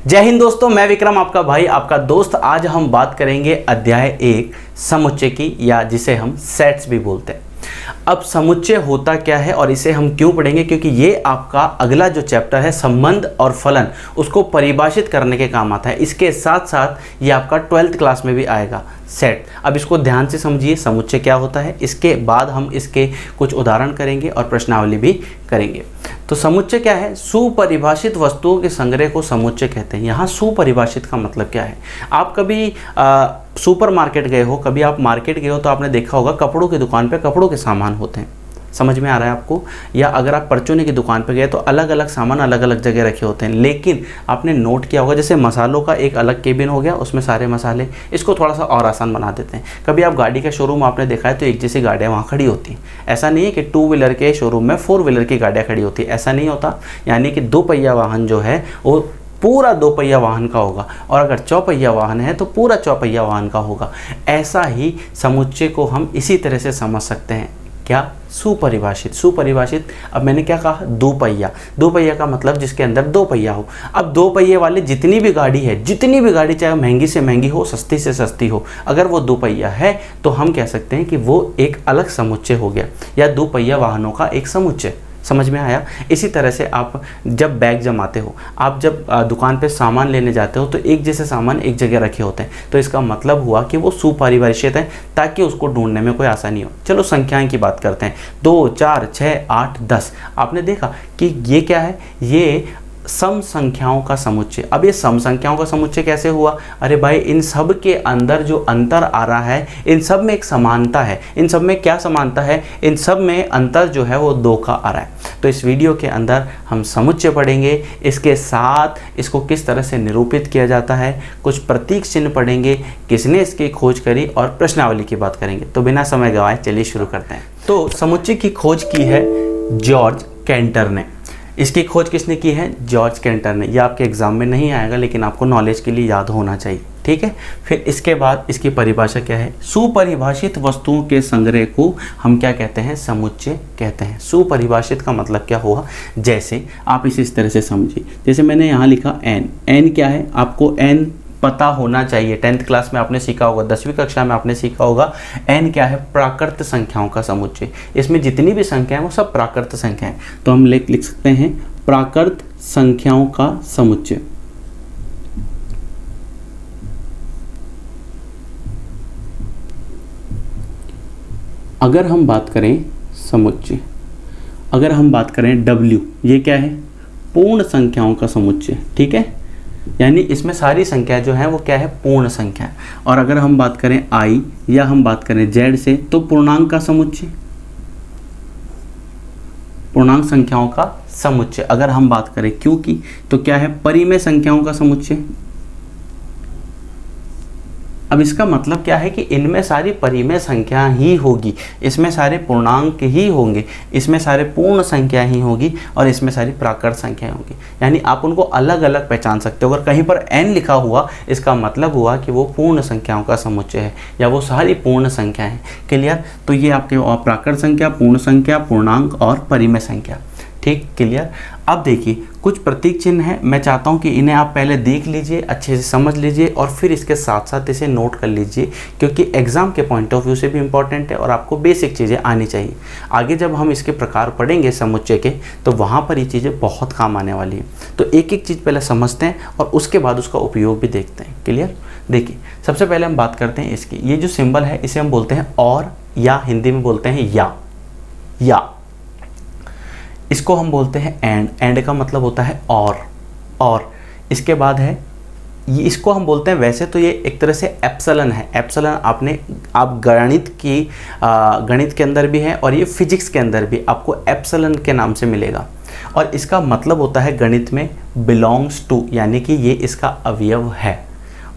जय हिंद दोस्तों, मैं विक्रम आपका भाई आपका दोस्त। आज हम बात करेंगे अध्याय 1 समुच्चय की, या जिसे हम सेट्स भी बोलते हैं। अब समुच्चय होता क्या है और इसे हम क्यों पढ़ेंगे, क्योंकि ये आपका अगला जो चैप्टर है संबंध और फलन, उसको परिभाषित करने के काम आता है। इसके साथ साथ ये आपका 12th क्लास में भी आएगा सेट। अब इसको ध्यान से समझिए, समुच्चय क्या होता है। इसके बाद हम इसके कुछ उदाहरण करेंगे और प्रश्नावली भी करेंगे। तो समुच्चय क्या है? सुपरिभाषित वस्तुओं के संग्रह को समुच्चय कहते हैं। यहाँ सुपरिभाषित का मतलब क्या है? आप कभी सुपर मार्केट गए हो, कभी आप मार्केट गए हो तो आपने देखा होगा कपड़ों की दुकान पे कपड़ों के सामान होते हैं। समझ में आ रहा है आपको? या अगर आप परचूने की दुकान पे गए तो अलग अलग सामान अलग अलग जगह रखे होते हैं। लेकिन आपने नोट किया होगा, जैसे मसालों का एक अलग केबिन हो गया, उसमें सारे मसाले। इसको थोड़ा सा और आसान बना देते हैं। कभी आप गाड़ी का शोरूम आपने देखा है तो एक जैसी गाड़ियाँ वहाँ खड़ी होती हैं। ऐसा नहीं है कि 2 व्हीलर के शोरूम में 4 व्हीलर की गाड़ियाँ खड़ी होती है, ऐसा नहीं होता। यानी कि 2 पहिया वाहन जो है वो पूरा 2 पहिया वाहन का होगा, और अगर 4 पहिया वाहन है तो पूरा 4 पहिया वाहन का होगा। ऐसा ही समुच्चय को हम इसी तरह से समझ सकते हैं। क्या? सुपरिभाषित। सुपरिभाषित, अब मैंने क्या कहा? 2 पहिया। 2 पहिया का मतलब जिसके अंदर 2 पहिया हो। अब 2 पहिए वाले जितनी भी गाड़ी है, जितनी भी गाड़ी, चाहे महंगी से महंगी हो, सस्ती से सस्ती हो, अगर वो 2 पहिया है तो हम कह सकते हैं कि वो एक अलग समुच्चय हो गया, या 2 पहिया वाहनों का एक समुच्चय। समझ में आया? इसी तरह से आप जब बैग जमाते हो, आप जब दुकान पे सामान लेने जाते हो तो एक जैसे सामान एक जगह रखे होते हैं, तो इसका मतलब हुआ कि वो सुपरिभाषित है, ताकि उसको ढूंढने में कोई आसानी हो। चलो संख्याएं की बात करते हैं। 2, 4, 6, 8, 10। आपने देखा कि ये क्या है? ये सम संख्याओं का समुच्चय। अब ये सम संख्याओं का समुच्चय कैसे हुआ? अरे भाई, इन सब के अंदर जो अंतर आ रहा है, इन सब में एक समानता है। इन सब में क्या समानता है? इन सब में अंतर जो है वो 2 का आ रहा है। तो इस वीडियो के अंदर हम समुच्चय पढ़ेंगे, इसके साथ इसको किस तरह से निरूपित किया जाता है, कुछ प्रतीक चिन्ह पढ़ेंगे, किसने इसकी खोज करी, और प्रश्नावली की बात करेंगे। तो बिना समय गवाए चलिए शुरू करते हैं। तो समुच्चय की खोज की है जॉर्ज कैंटर ने। इसकी खोज किसने की है? जॉर्ज कैंटर ने। यह आपके एग्जाम में नहीं आएगा, लेकिन आपको नॉलेज के लिए याद होना चाहिए, ठीक है। फिर इसके बाद इसकी परिभाषा क्या है? सुपरिभाषित वस्तुओं के संग्रह को हम क्या कहते हैं? समुच्चय कहते हैं। सुपरिभाषित का मतलब क्या हुआ? जैसे आप इस तरह से समझिए, जैसे मैंने यहाँ लिखा n। n क्या है? आपको n पता होना चाहिए। 10th क्लास में आपने सीखा होगा, 10वीं कक्षा में आपने सीखा होगा। n क्या है? प्राकृत संख्याओं का समुच्चय। इसमें जितनी भी संख्या है वो सब प्राकृत संख्या है। तो हम लिख सकते हैं प्राकृत संख्याओं का समुच्चय। अगर हम बात करें समुच्चय, अगर हम बात करें w, ये क्या है? पूर्ण संख्याओं का समुच्चय, ठीक है। यानी इसमें सारी संख्या जो है वो क्या है? पूर्ण संख्या है। और अगर हम बात करें i, या हम बात करें z से, तो पूर्णांक का समुच्चय, पूर्णांक संख्याओं का समुच्चय। अगर हम बात करें q की, तो क्या है? परिमेय संख्याओं का समुच्चय। अब इसका मतलब क्या है कि इनमें सारी परिमेय संख्या ही होगी, इसमें सारे पूर्णांक ही होंगे, इसमें सारे पूर्ण संख्या ही होगी, और इसमें सारी प्राकृत संख्याएं होंगी। यानी आप उनको अलग अलग पहचान सकते हो। अगर कहीं पर n लिखा हुआ, इसका मतलब हुआ कि वो पूर्ण संख्याओं का समुच्चय है, या वो सारी पूर्ण संख्या है। क्लियर? तो ये आपके प्राकृत संख्या, पूर्ण संख्या, पूर्णांक और परिमेय संख्या। ठीक, क्लियर। अब देखिए कुछ प्रतीक चिन्ह हैं। मैं चाहता हूं कि इन्हें आप पहले देख लीजिए, अच्छे से समझ लीजिए, और फिर इसके साथ साथ इसे नोट कर लीजिए, क्योंकि एग्जाम के पॉइंट ऑफ व्यू से भी इंपॉर्टेंट है और आपको बेसिक चीज़ें आनी चाहिए। आगे जब हम इसके प्रकार पढ़ेंगे समुच्चय के, तो वहाँ पर ये चीज़ें बहुत काम आने वाली हैं। तो एक एक चीज़ पहले समझते हैं और उसके बाद उसका उपयोग भी देखते हैं। क्लियर? देखिए, सबसे पहले हम बात करते हैं इसकी। ये जो सिंबल है इसे हम बोलते हैं और, या हिंदी में बोलते हैं या। इसको हम बोलते हैं एंड। एंड का मतलब होता है और। इसके बाद है ये, इसको हम बोलते हैं, वैसे तो ये एक तरह से एप्सिलॉन है। एप्सिलॉन आप गणित के अंदर भी है, और ये फिजिक्स के अंदर भी आपको एप्सिलॉन के नाम से मिलेगा। और इसका मतलब होता है गणित में बिलोंग्स टू, यानी कि ये इसका अवयव है।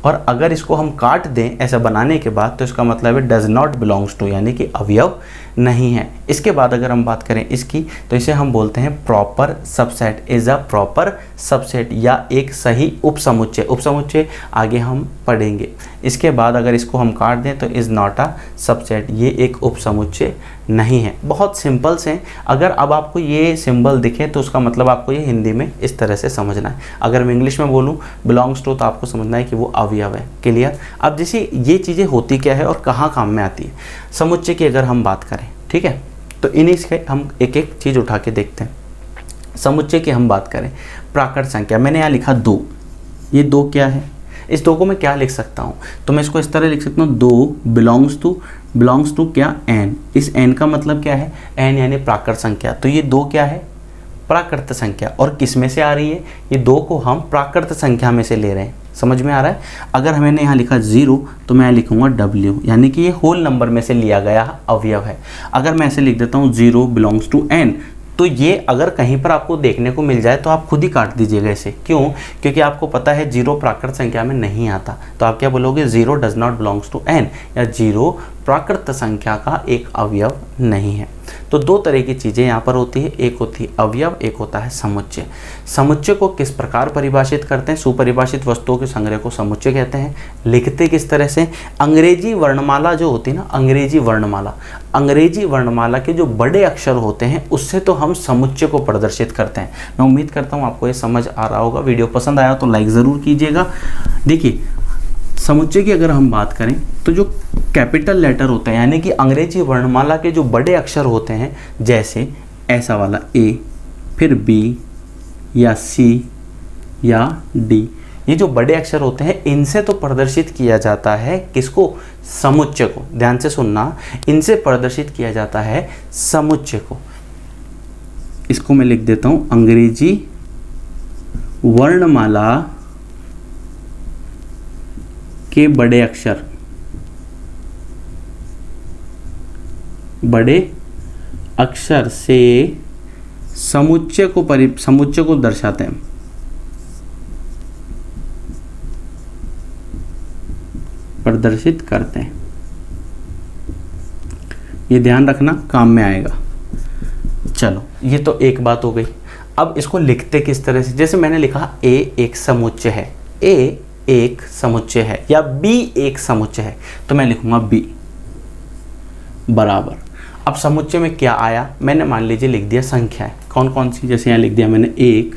और अगर इसको हम काट दें ऐसा बनाने के बाद, तो इसका मतलब है डज नॉट बिलोंग्स टू, यानी कि अवयव नहीं है। इसके बाद अगर हम बात करें इसकी, तो इसे हम बोलते हैं proper subset, is a proper subset या एक सही उपसमुच्चय। उपसमुच्चय आगे हम पढ़ेंगे। इसके बाद अगर इसको हम काट दें तो इज़ नॉट अ सबसेट, ये एक उपसमुच्चय नहीं है। बहुत सिंपल से, अगर अब आपको ये सिंबल दिखे तो उसका मतलब आपको ये हिंदी में इस तरह से समझना है। अगर मैं इंग्लिश में बोलूँ बिलोंग्स टू, तो आपको समझना है कि वो अवयव है। क्लियर। अब जैसे ये चीज़ें होती क्या है और कहाँ काम में आती है। समुच्चय की अगर हम बात करें, ठीक है, तो इन्हीं से हम एक एक चीज़ उठा के देखते हैं। समुच्चय की हम बात करें, प्राकृत संख्या, मैंने यहाँ लिखा 2, ये 2 क्या है, इस 2 को मैं क्या लिख सकता हूँ, तो मैं इसको इस तरह लिख सकता हूँ, 2 बिलोंग्स टू क्या, n। इस n का मतलब क्या है, n यानी प्राकृत संख्या। तो ये 2 क्या है, प्राकृत संख्या। और किस में से आ रही है, ये 2 को हम प्राकृत संख्या में से ले रहे हैं। समझ में आ रहा है। अगर मैंने यहाँ लिखा 0 तो मैं लिखूंगा W, यानी कि ये होल नंबर में से लिया गया अवयव है। अगर मैं ऐसे लिख देता हूँ 0 बिलोंग्स टू n, तो ये अगर कहीं पर आपको देखने को मिल जाए तो आप खुद ही काट दीजिएगा इसे। क्यों? क्योंकि आपको पता है 0 प्राकृत संख्या में नहीं आता। तो आप क्या बोलोगे, 0 does not belongs to n, या 0 प्राकृत संख्या का एक अवयव नहीं है। तो 2 तरह की चीज़ें यहाँ पर होती है, एक होती है अवयव, एक होता है समुच्चय। समुच्चय को किस प्रकार परिभाषित करते हैं, सुपरिभाषित वस्तुओं के संग्रह को समुच्चय कहते हैं। लिखते किस तरह से, अंग्रेजी वर्णमाला जो होती है ना, अंग्रेजी वर्णमाला के जो बड़े अक्षर होते हैं उससे तो हम समुच्चय को प्रदर्शित करते हैं। मैं उम्मीद करता हूँ आपको ये समझ आ रहा होगा। वीडियो पसंद आया तो लाइक ज़रूर कीजिएगा। देखिए, समुच्चय की अगर हम बात करें तो जो कैपिटल लेटर होते हैं, यानी कि अंग्रेजी वर्णमाला के जो बड़े अक्षर होते हैं, जैसे ऐसा वाला A, फिर B या C या D, ये जो बड़े अक्षर होते हैं इनसे तो प्रदर्शित किया जाता है किसको, समुच्चय को। ध्यान से सुनना, इनसे प्रदर्शित किया जाता है समुच्चय को। इसको मैं लिख देता हूँ, अंग्रेजी वर्णमाला के बड़े अक्षर से समुच्चय को दर्शाते हैं। प्रदर्शित करते हैं। ये ध्यान रखना, काम में आएगा। चलो, ये तो एक बात हो गई। अब इसको लिखते किस तरह से, जैसे मैंने लिखा A एक समुच्चय है, A एक समुच्चय है, या B एक समुच्चय है, तो मैं लिखूंगा B बराबर। अब समुच्चय में क्या आया, मैंने मान लीजिए लिख दिया संख्याएं, कौन कौन सी, जैसे यहाँ लिख दिया मैंने 1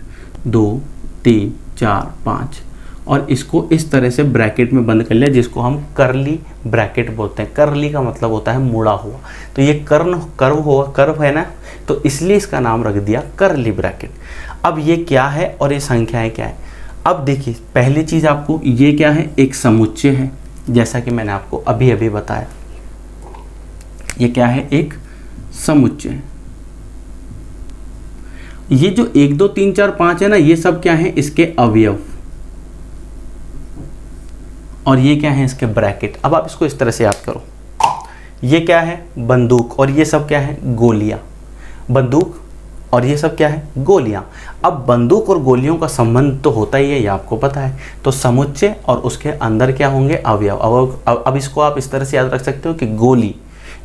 2 3 4 5, और इसको इस तरह से ब्रैकेट में बंद कर लिया, जिसको हम करली ब्रैकेट बोलते हैं। करली का मतलब होता है मुड़ा हुआ, तो ये कर्व है ना, तो इसलिए इसका नाम रख दिया करली ब्रैकेट। अब ये क्या है और ये संख्याएं क्या है। अब देखिए, पहली चीज़ आपको, ये क्या है, एक समुच्चय है, जैसा कि मैंने आपको अभी अभी बताया। ये क्या है, एक समुच्चय। ये जो 1 2 3 4 5 है ना, ये सब क्या है, इसके अवयव, और ये क्या है, इसके ब्रैकेट। अब आप इसको इस तरह से याद करो, ये क्या है, बंदूक, और ये सब क्या है, गोलियां। बंदूक और ये सब क्या है, गोलियां। अब बंदूक और गोलियों का संबंध तो होता ही है, ये आपको पता है। तो समुच्चय और उसके अंदर क्या होंगे, अवयव। अब इसको आप इस तरह से याद रख सकते हो कि गोली,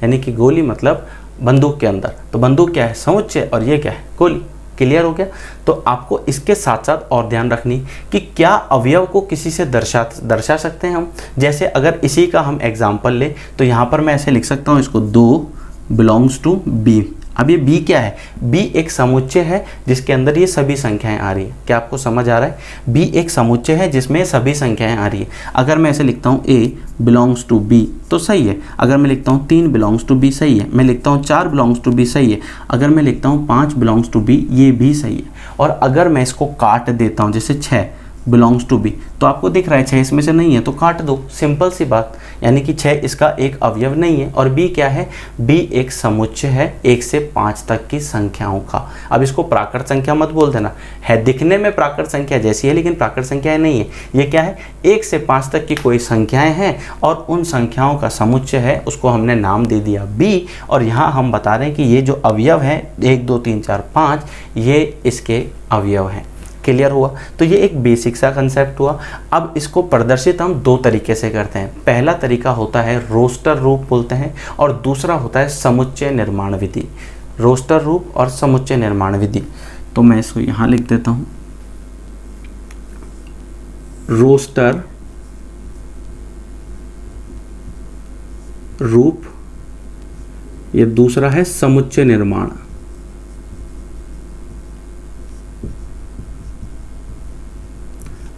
यानी कि गोली मतलब बंदूक के अंदर, तो बंदूक क्या है, समुच्चय, और ये क्या है, गोली। क्लियर हो गया। तो आपको इसके साथ साथ और ध्यान रखनी कि क्या अवयव को किसी से दर्शा सकते हैं हम। जैसे अगर इसी का हम एग्जाम्पल लें तो यहाँ पर मैं ऐसे लिख सकता हूँ इसको, 2 बिलोंग्स टू B। अब ये B क्या है, B एक समुच्चय है जिसके अंदर ये सभी संख्याएं आ रही है। क्या आपको समझ आ रहा है, B एक समुच्चय है जिसमें सभी संख्याएं आ रही है। अगर मैं ऐसे लिखता हूँ A बिलोंग्स टू B तो सही है। अगर मैं लिखता हूँ 3 बिलोंग्स टू B सही है। मैं लिखता हूँ 4 बिलोंग्स टू B सही है। अगर मैं लिखता हूँ 5 बिलोंग्स टू B ये भी सही है। और अगर मैं इसको काट देता हूँ, जैसे 6 बिलोंग्स टू B, तो आपको दिख रहा है 6 इसमें से नहीं है तो काट दो, सिंपल सी बात। यानी कि 6 इसका एक अवयव नहीं है। और B क्या है, B एक समुच्चय है 1 से 5 तक की संख्याओं का। अब इसको प्राकृत संख्या मत बोल देना, है दिखने में प्राकृत संख्या जैसी है लेकिन प्राकृत संख्याएं नहीं है। ये क्या है, 1 से 5 तक की कोई संख्याएं हैं और उन संख्याओं का समुच्चय है, उसको हमने नाम दे दिया B। और यहाँ हम बता रहे हैं कि ये जो अवयव है 1 2 3 4 5 ये इसके अवयव हैं। क्लियर हुआ? तो ये एक बेसिक सा कंसेप्ट हुआ। अब इसको प्रदर्शित हम दो तरीके से करते हैं। पहला तरीका होता है रोस्टर रूप बोलते हैं, और दूसरा होता है समुच्चय निर्माण विधि। रोस्टर रूप और समुच्चय निर्माण विधि। तो मैं इसको यहाँ लिख देता हूँ, रोस्टर रूप, ये दूसरा है समुच्चय निर्माण।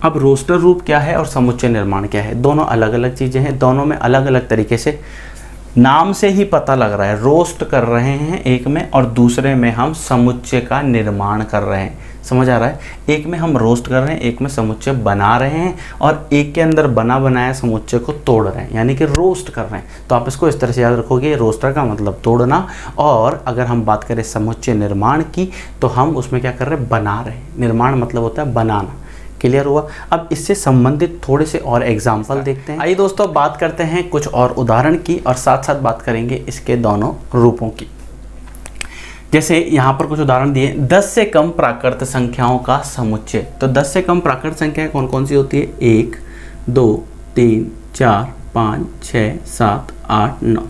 अब रोस्टर रूप क्या है और समुच्चय निर्माण क्या है? दोनों अलग अलग चीजें हैं, दोनों में अलग अलग तरीके से, नाम से ही पता लग रहा है, रोस्ट कर रहे हैं एक में और दूसरे में हम समुच्चय का निर्माण कर रहे हैं। समझ आ रहा है? एक में हम रोस्ट कर रहे हैं, एक में समुच्चय बना रहे हैं, और एक के अंदर बना बनाया समुच्चय को तोड़ रहे हैं, यानी कि रोस्ट कर रहे हैं। तो आप इसको इस तरह से याद रखोगे, रोस्टर का मतलब तोड़ना, और अगर हम बात करें समुच्चय निर्माण की तो हम उसमें क्या कर रहे हैं? बना रहे हैं। निर्माण मतलब होता है बनाना। क्लियर हुआ? अब इससे संबंधित थोड़े से और एग्जाम्पल देखते हैं। आइए दोस्तों बात करते हैं कुछ और उदाहरण की, और साथ साथ बात करेंगे इसके दोनों रूपों की। जैसे यहाँ पर कुछ उदाहरण दिए, 10 से कम प्राकृत संख्याओं का समुच्चय। तो 10 से कम प्राकृत संख्याएं कौन कौन सी होती है? 1, 2, 3, 4, 5, 6, 7, 8, 9।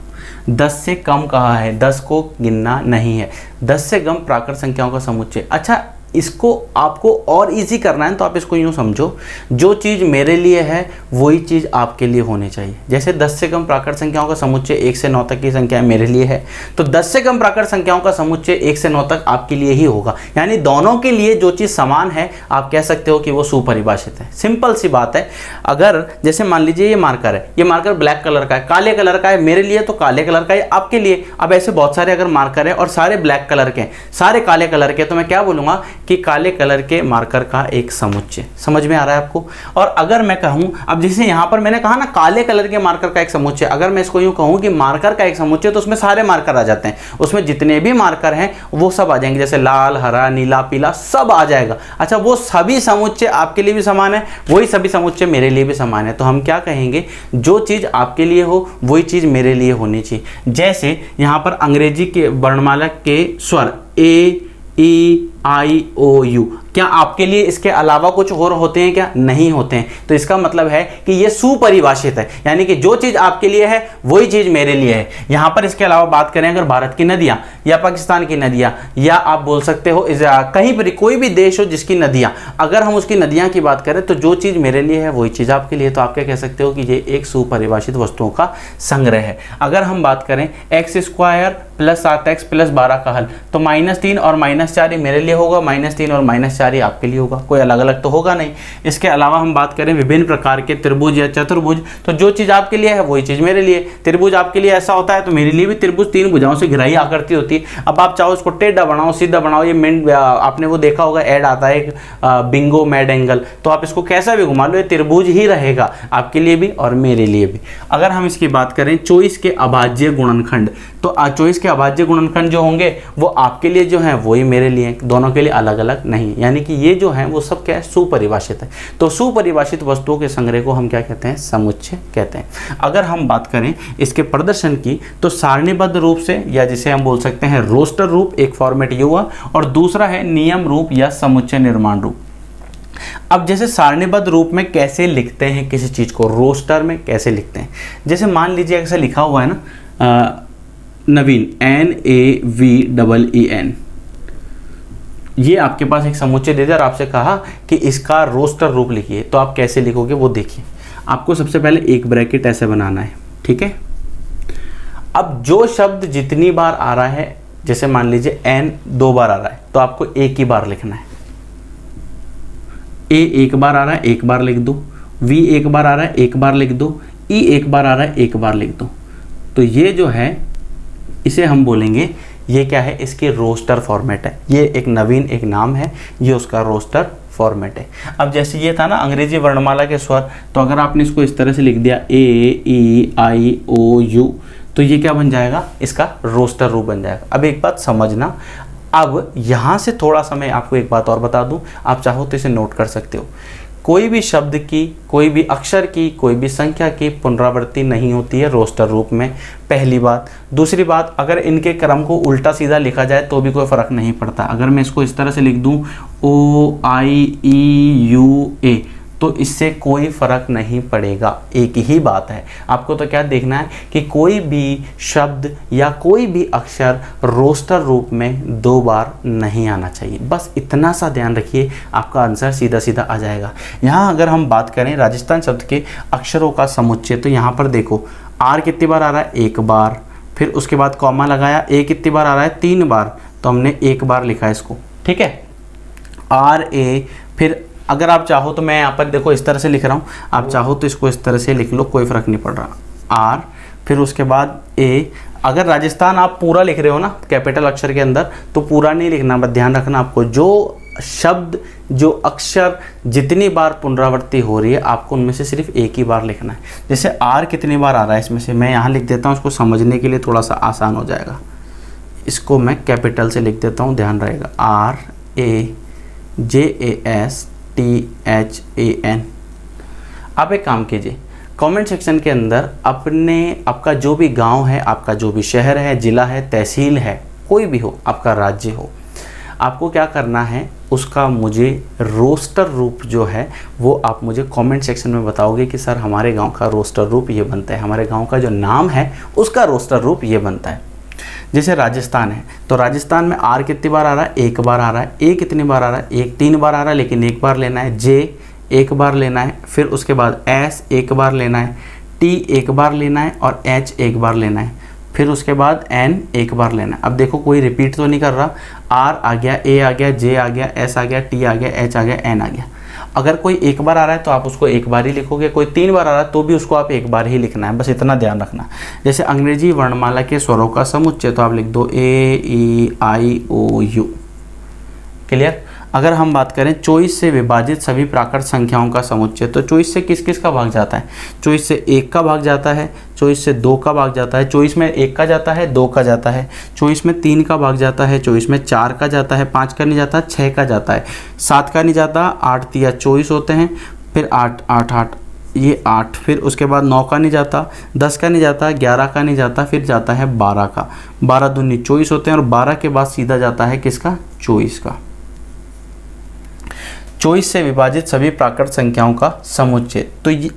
10 से कम कहा है, 10 को गिनना नहीं है। 10 से कम प्राकृत संख्याओं का समुच्चय। अच्छा, इसको आपको और इजी करना है तो आप इसको यूँ समझो, जो चीज़ मेरे लिए है वही चीज़ आपके लिए होनी चाहिए। जैसे 10 से कम प्राकृत संख्याओं का समुच्चय 1 से 9 तक की संख्या मेरे लिए है, तो 10 से कम प्राकृत संख्याओं का समुच्चय 1 से 9 तक आपके लिए ही होगा। यानी दोनों के लिए जो चीज़ समान है आप कह सकते हो कि वो सुपरिभाषित है। सिंपल सी बात है। अगर जैसे मान लीजिए ये मार्कर है, ये मार्कर ब्लैक कलर का है, काले कलर का है, मेरे लिए तो काले कलर का है, आपके लिए। अब ऐसे बहुत सारे अगर मार्कर है और सारे ब्लैक कलर के, सारे काले कलर के, तो मैं क्या बोलूँगा कि काले कलर के मार्कर का एक समुच्चय। समझ में आ रहा है आपको? और अगर मैं कहूं, अब जैसे यहां पर मैंने कहा ना काले कलर के मार्कर का एक समुच्चय, अगर मैं इसको यूं कहूं कि मार्कर का एक समुच्चय, तो उसमें सारे मार्कर आ जाते हैं। उसमें जितने भी मार्कर हैं वो सब आ जाएंगे, जैसे लाल, हरा, नीला, पीला, सब आ जाएगा। अच्छा, वो सभी समुच्चय आपके लिए भी समान है, वही सभी समुच्चय मेरे लिए भी समान है। तो हम क्या कहेंगे? जो चीज आपके लिए हो वही चीज मेरे लिए होनी चाहिए। जैसे यहां पर अंग्रेजी के वर्णमाला के स्वर ए, ई, आई, ओ, यू, क्या आपके लिए इसके अलावा कुछ और होते हैं क्या? नहीं होते हैं। तो इसका मतलब है कि ये सुपरिभाषित है, यानी कि जो चीज आपके लिए है वही चीज मेरे लिए है। यहां पर इसके अलावा बात करें अगर भारत की नदियां या पाकिस्तान की नदियां, या आप बोल सकते हो कहीं पर कोई भी देश हो जिसकी नदियां, अगर हम उसकी नदियां की बात करें तो जो चीज मेरे लिए है वही चीज आपके लिए। तो आप क्या कह सकते हो कि ये एक सुपरिभाषित वस्तुओं का संग्रह है। अगर हम बात करें x² + 7x + 12 का हल, तो -3 और -4 ही मेरे लिए होगा, -3 और -4 ही आपके लिए होगा, कोई अलग अलग तो होगा नहीं। इसके अलावा हम बात करें विभिन्न प्रकार के त्रिभुज या चतुर्भुज, तो जो चीज़ आपके लिए है वही चीज़ मेरे लिए। त्रिभुज आपके लिए ऐसा होता है तो मेरे लिए भी त्रिभुज 3 भुजाओं से घिराई आकृति होती है। अब आप चाहो इसको टेढ़ा बनाओ, सीधा बनाओ, ये आपने वो देखा होगा, ऐड आता है एक बिंगो मैड एंगल, तो आप इसको कैसा भी घुमा लो, ये त्रिभुज ही रहेगा आपके लिए भी और मेरे लिए भी। अगर हम इसकी बात करें 24 के अभाज्य गुणनखंड, तो 24 के अभाज्य गुणनखंड जो होंगे वो आपके लिए जो है वही मेरे लिए, दोनों के लिए अलग अलग नहीं। यानी कि ये जो है वो सब क्या है? सुपरिभाषित है। तो सुपरिभाषित वस्तुओं के संग्रह को हम क्या कहते हैं? समुच्चय कहते हैं। अगर हम बात करें इसके प्रदर्शन की, तो सारणीबद्ध रूप से, या जिसे हम बोल सकते हैं रोस्टर रूप, एक फॉर्मेट ये हुआ, और दूसरा है नियम रूप या समुच्चय निर्माण रूप। अब जैसे सारणीबद्ध रूप में कैसे लिखते हैं किसी चीज को, रोस्टर में कैसे लिखते हैं? जैसे मान लीजिए ऐसा लिखा हुआ है ना, नवीन, NAVEEN, ये आपके पास एक समुच्चय दे दिया और आपसे कहा कि इसका रोस्टर रूप लिखिए, तो आप कैसे लिखोगे वो देखिए। आपको सबसे पहले एक ब्रैकेट ऐसे बनाना है, ठीक है। अब जो शब्द जितनी बार आ रहा है, जैसे मान लीजिए N 2 बार आ रहा है, तो आपको एक ही बार लिखना है। A 1 बार आ रहा है, 1 बार लिख दो। V 1 बार आ रहा है, 1 बार लिख दो। E 1 बार आ रहा है, 1 बार लिख दो। तो ये जो है इसे हम बोलेंगे, ये क्या है? इसकी रोस्टर फॉर्मेट है। ये एक नवीन एक नाम है, ये उसका रोस्टर फॉर्मेट है। अब जैसे ये था ना अंग्रेजी वर्णमाला के स्वर, तो अगर आपने इसको इस तरह से लिख दिया AEIOU, तो ये क्या बन जाएगा? इसका रोस्टर रूप बन जाएगा। अब एक बात समझना, अब यहाँ से थोड़ा सा मैं आपको एक बात और बता दूँ, आप चाहो तो इसे नोट कर सकते हो। कोई भी शब्द की, कोई भी अक्षर की, कोई भी संख्या की पुनरावृत्ति नहीं होती है रोस्टर रूप में, पहली बात। दूसरी बात, अगर इनके क्रम को उल्टा सीधा लिखा जाए तो भी कोई फ़र्क नहीं पड़ता। अगर मैं इसको इस तरह से लिख दूँ OIEUA, तो इससे कोई फ़र्क नहीं पड़ेगा। एक ही बात है, आपको तो क्या देखना है कि कोई भी शब्द या कोई भी अक्षर रोस्टर रूप में 2 बार नहीं आना चाहिए। बस इतना सा ध्यान रखिए, आपका आंसर सीधा सीधा आ जाएगा। यहाँ अगर हम बात करें राजस्थान शब्द के अक्षरों का समुच्चय, तो यहाँ पर देखो R कितनी बार आ रहा है, 1 बार। फिर उसके बाद कॉमा लगाया, A कितनी बार आ रहा है, 3 बार, तो हमने 1 बार लिखा है इसको, ठीक है। RA, फिर अगर आप चाहो तो मैं यहाँ पर देखो इस तरह से लिख रहा हूँ, आप चाहो तो इसको इस तरह से लिख लो, कोई फ़र्क नहीं पड़ रहा। R, फिर उसके बाद A। अगर राजस्थान आप पूरा लिख रहे हो ना कैपिटल अक्षर के अंदर, तो पूरा नहीं लिखना, बस ध्यान रखना आपको जो शब्द, जो अक्षर जितनी बार पुनरावृत्ति हो रही है आपको उनमें से सिर्फ एक ही बार लिखना है। जैसे R कितनी बार आ रहा है इसमें से, मैं यहाँ लिख देता हूँ, इसको समझने के लिए थोड़ा सा आसान हो जाएगा। इसको मैं कैपिटल से लिख देता हूँ, ध्यान रहेगा, RAJASTHAN। आप एक काम कीजिए, कमेंट सेक्शन के अंदर आपका जो भी गांव है, आपका जो भी शहर है, ज़िला है, तहसील है, कोई भी हो, आपका राज्य हो, आपको क्या करना है, उसका मुझे रोस्टर रूप जो है वो आप मुझे कमेंट सेक्शन में बताओगे कि सर हमारे गांव का रोस्टर रूप ये बनता है, हमारे गांव का जो नाम है उसका रोस्टर रूप ये बनता है। जैसे राजस्थान है, तो राजस्थान में R कितनी बार आ रहा है, 1 बार आ रहा है। A कितनी बार आ रहा है, 3 बार आ रहा है, लेकिन 1 बार लेना है। J 1 बार लेना है। फिर उसके बाद S 1 बार लेना है, T 1 बार लेना है और H 1 बार लेना है। फिर उसके बाद N 1 बार लेना है। अब देखो कोई रिपीट तो नहीं कर रहा, R आ गया, A आ गया, J आ गया, S आ गया, T आ गया, H आ गया, N आ गया। अगर कोई 1 बार आ रहा है तो आप उसको 1 बार ही लिखोगे, कोई 3 बार आ रहा है तो भी उसको आप 1 बार ही लिखना है, बस इतना ध्यान रखना। जैसे अंग्रेजी वर्णमाला के स्वरों का समुच्चय, तो आप लिख दो AEIOU। क्लियर। अगर हम बात करें 24 से विभाजित सभी प्राकृत संख्याओं का समुच्चय, तो 24 से किस किस का भाग जाता है, 24 से 1 का भाग जाता है, 24 से 2 का भाग जाता है, 24 में 1 का जाता है, 2 का जाता है, 24 में 3 का भाग जाता है, 24 में 4 का जाता है, 5 का नहीं जाता, 6 का जाता है, 7 का नहीं जाता, 8 तिया 24 होते हैं, फिर 8 8 8 ये 8, फिर उसके बाद 9 का नहीं जाता, 10 का नहीं जाता, 11 का नहीं जाता, फिर जाता है 12 का, 12 दूनी 24 होते हैं और 12 के बाद सीधा जाता है किसका, 24 का। 24 से विभाजित सभी प्राकृत संख्याओं का समुच्चय, तो ये